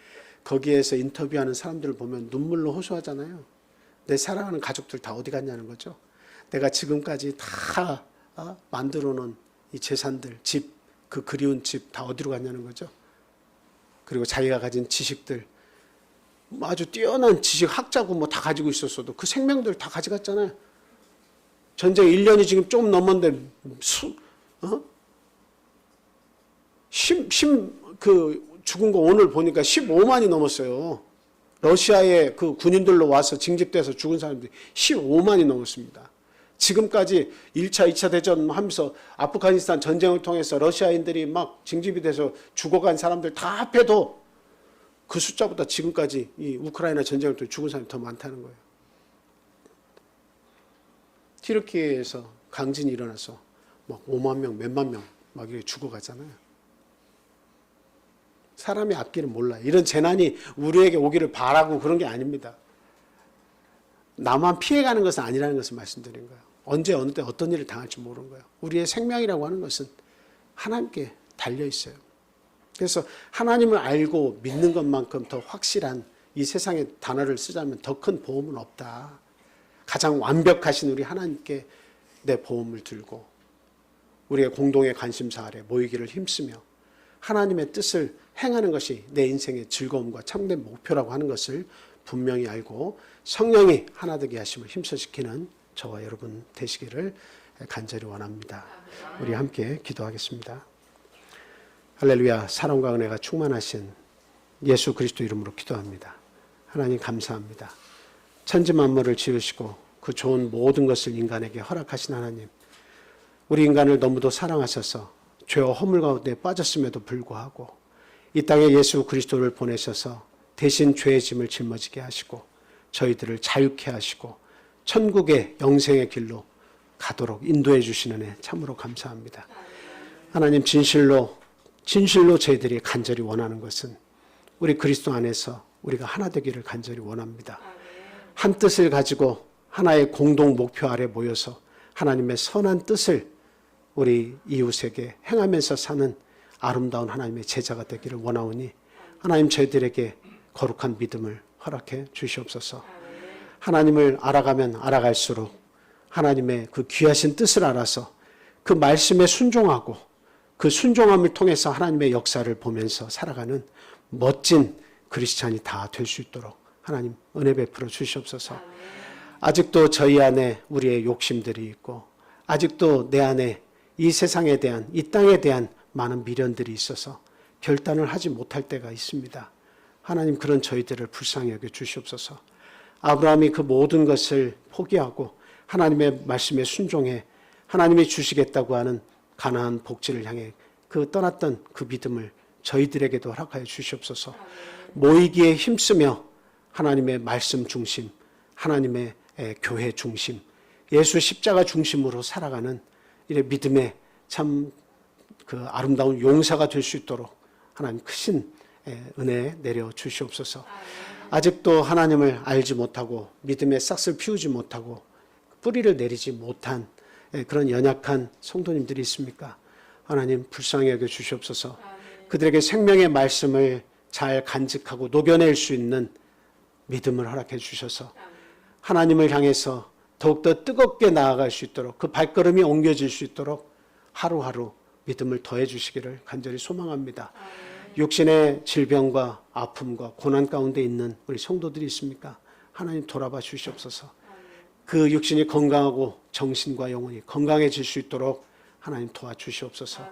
Speaker 2: 거기에서 인터뷰하는 사람들을 보면 눈물로 호소하잖아요. 내 사랑하는 가족들 다 어디 갔냐는 거죠. 내가 지금까지 다 만들어 놓은 이 재산들, 집, 그 그리운 집 다 어디로 갔냐는 거죠. 그리고 자기가 가진 지식들, 아주 뛰어난 지식학자고 뭐 다 가지고 있었어도 그 생명들 다 가져갔잖아요. 전쟁 1년이 지금 좀 넘었는데 죽은 거 오늘 보니까 15만이 넘었어요. 러시아의 그 군인들로 와서 징집돼서 죽은 사람들이 15만이 넘었습니다. 지금까지 1차, 2차 대전 하면서 아프가니스탄 전쟁을 통해서 러시아인들이 막 징집이 돼서 죽어간 사람들 다 합해도 그 숫자보다 지금까지 이 우크라이나 전쟁을 통해 죽은 사람이 더 많다는 거예요. 튀르키예에서 강진이 일어나서 막 5만 명, 몇만 명 막 이렇게 죽어가잖아요. 사람의 앞길은 몰라요. 이런 재난이 우리에게 오기를 바라고 그런 게 아닙니다. 나만 피해가는 것은 아니라는 것을 말씀드린 거예요. 언제 어느 때 어떤 일을 당할지 모르는 거예요. 우리의 생명이라고 하는 것은 하나님께 달려 있어요. 그래서 하나님을 알고 믿는 것만큼 더 확실한 이 세상의 단어를 쓰자면 더 큰 보험은 없다. 가장 완벽하신 우리 하나님께 내 보험을 들고 우리의 공동의 관심사 아래 모이기를 힘쓰며 하나님의 뜻을 행하는 것이 내 인생의 즐거움과 참된 목표라고 하는 것을 분명히 알고 성령이 하나 되게 하심을 힘써시키는 저와 여러분 되시기를 간절히 원합니다. 우리 함께 기도하겠습니다. 할렐루야. 사랑과 은혜가 충만하신 예수 그리스도 이름으로 기도합니다. 하나님 감사합니다. 천지 만물을 지으시고 그 좋은 모든 것을 인간에게 허락하신 하나님, 우리 인간을 너무도 사랑하셔서 죄와 허물 가운데 빠졌음에도 불구하고 이 땅에 예수 그리스도를 보내셔서 대신 죄의 짐을 짊어지게 하시고 저희들을 자유케 하시고 천국의 영생의 길로 가도록 인도해 주시는 애 참으로 감사합니다. 하나님 진실로 저희들이 간절히 원하는 것은 우리 그리스도 안에서 우리가 하나 되기를 간절히 원합니다. 한 뜻을 가지고 하나의 공동 목표 아래 모여서 하나님의 선한 뜻을 우리 이웃에게 행하면서 사는 아름다운 하나님의 제자가 되기를 원하오니 하나님 저희들에게 거룩한 믿음을 허락해 주시옵소서. 하나님을 알아가면 알아갈수록 하나님의 그 귀하신 뜻을 알아서 그 말씀에 순종하고 그 순종함을 통해서 하나님의 역사를 보면서 살아가는 멋진 크리스찬이 다 될 수 있도록 하나님 은혜 베풀어 주시옵소서. 아직도 저희 안에 우리의 욕심들이 있고 아직도 내 안에 이 세상에 대한 이 땅에 대한 많은 미련들이 있어서 결단을 하지 못할 때가 있습니다. 하나님 그런 저희들을 불쌍히 여겨 주시옵소서. 아브라함이 그 모든 것을 포기하고 하나님의 말씀에 순종해 하나님이 주시겠다고 하는 가나안 복지를 향해 그 떠났던 그 믿음을 저희들에게도 허락하여 주시옵소서. 모이기에 힘쓰며 하나님의 말씀 중심, 하나님의 교회 중심, 예수 십자가 중심으로 살아가는 이 믿음의 참 그 아름다운 용사가 될 수 있도록 하나님 크신 은혜 내려 주시옵소서. 아직도 하나님을 알지 못하고 믿음의 싹을 피우지 못하고 뿌리를 내리지 못한 그런 연약한 성도님들이 있습니까? 하나님 불쌍히 여겨 주시옵소서. 그들에게 생명의 말씀을 잘 간직하고 녹여낼 수 있는 믿음을 허락해 주셔서 하나님을 향해서 더욱더 뜨겁게 나아갈 수 있도록 그 발걸음이 옮겨질 수 있도록 하루하루 믿음을 더해 주시기를 간절히 소망합니다. 육신의 질병과 아픔과 고난 가운데 있는 우리 성도들이 있습니까? 하나님 돌아봐 주시옵소서. 그 육신이 건강하고 정신과 영혼이 건강해질 수 있도록 하나님 도와주시옵소서.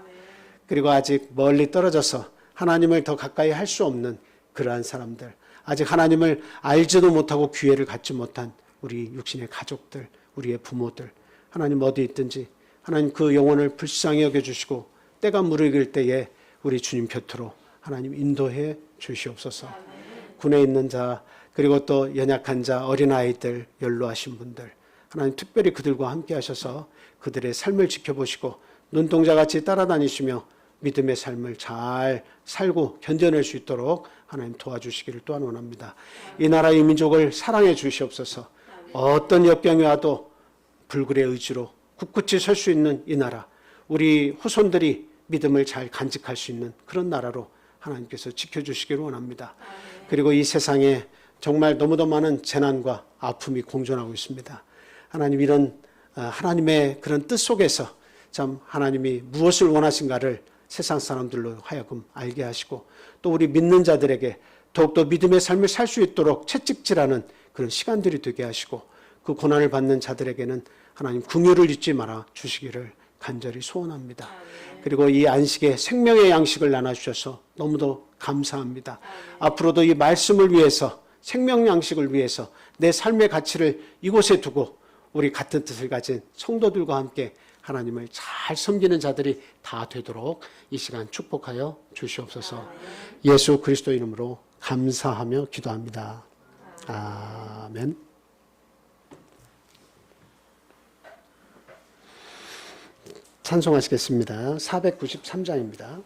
Speaker 2: 그리고 아직 멀리 떨어져서 하나님을 더 가까이 할 수 없는 그러한 사람들, 아직 하나님을 알지도 못하고 기회를 갖지 못한 우리 육신의 가족들, 우리의 부모들, 하나님 어디 있든지 하나님 그 영혼을 불쌍히 여겨주시고 때가 무르익을 때에 우리 주님 곁으로 하나님 인도해 주시옵소서. 군에 있는 자, 그리고 또 연약한 자, 어린아이들, 연로하신 분들, 하나님 특별히 그들과 함께 하셔서 그들의 삶을 지켜보시고 눈동자같이 따라다니시며 믿음의 삶을 잘 살고 견뎌낼 수 있도록 하나님 도와주시기를 또한 원합니다. 이 나라 이 민족을 사랑해 주시옵소서. 어떤 역병이 와도 불굴의 의지로 굳굳이 설 수 있는 이 나라, 우리 후손들이 믿음을 잘 간직할 수 있는 그런 나라로 하나님께서 지켜주시기를 원합니다. 그리고 이 세상에 정말 너무도 많은 재난과 아픔이 공존하고 있습니다. 하나님 이런 하나님의 그런 뜻 속에서 참 하나님이 무엇을 원하신가를 세상 사람들로 하여금 알게 하시고 또 우리 믿는 자들에게 더욱더 믿음의 삶을 살 수 있도록 채찍질하는 그런 시간들이 되게 하시고 그 고난을 받는 자들에게는 하나님 긍휼을 잊지 말아 주시기를 간절히 소원합니다. 그리고 이 안식에 생명의 양식을 나눠주셔서 너무도 감사합니다. 앞으로도 이 말씀을 위해서 생명 양식을 위해서 내 삶의 가치를 이곳에 두고 우리 같은 뜻을 가진 성도들과 함께 하나님을 잘 섬기는 자들이 다 되도록 이 시간 축복하여 주시옵소서. 예수 그리스도 이름으로 감사하며 기도합니다. 아멘. 찬송하시겠습니다. 493장입니다.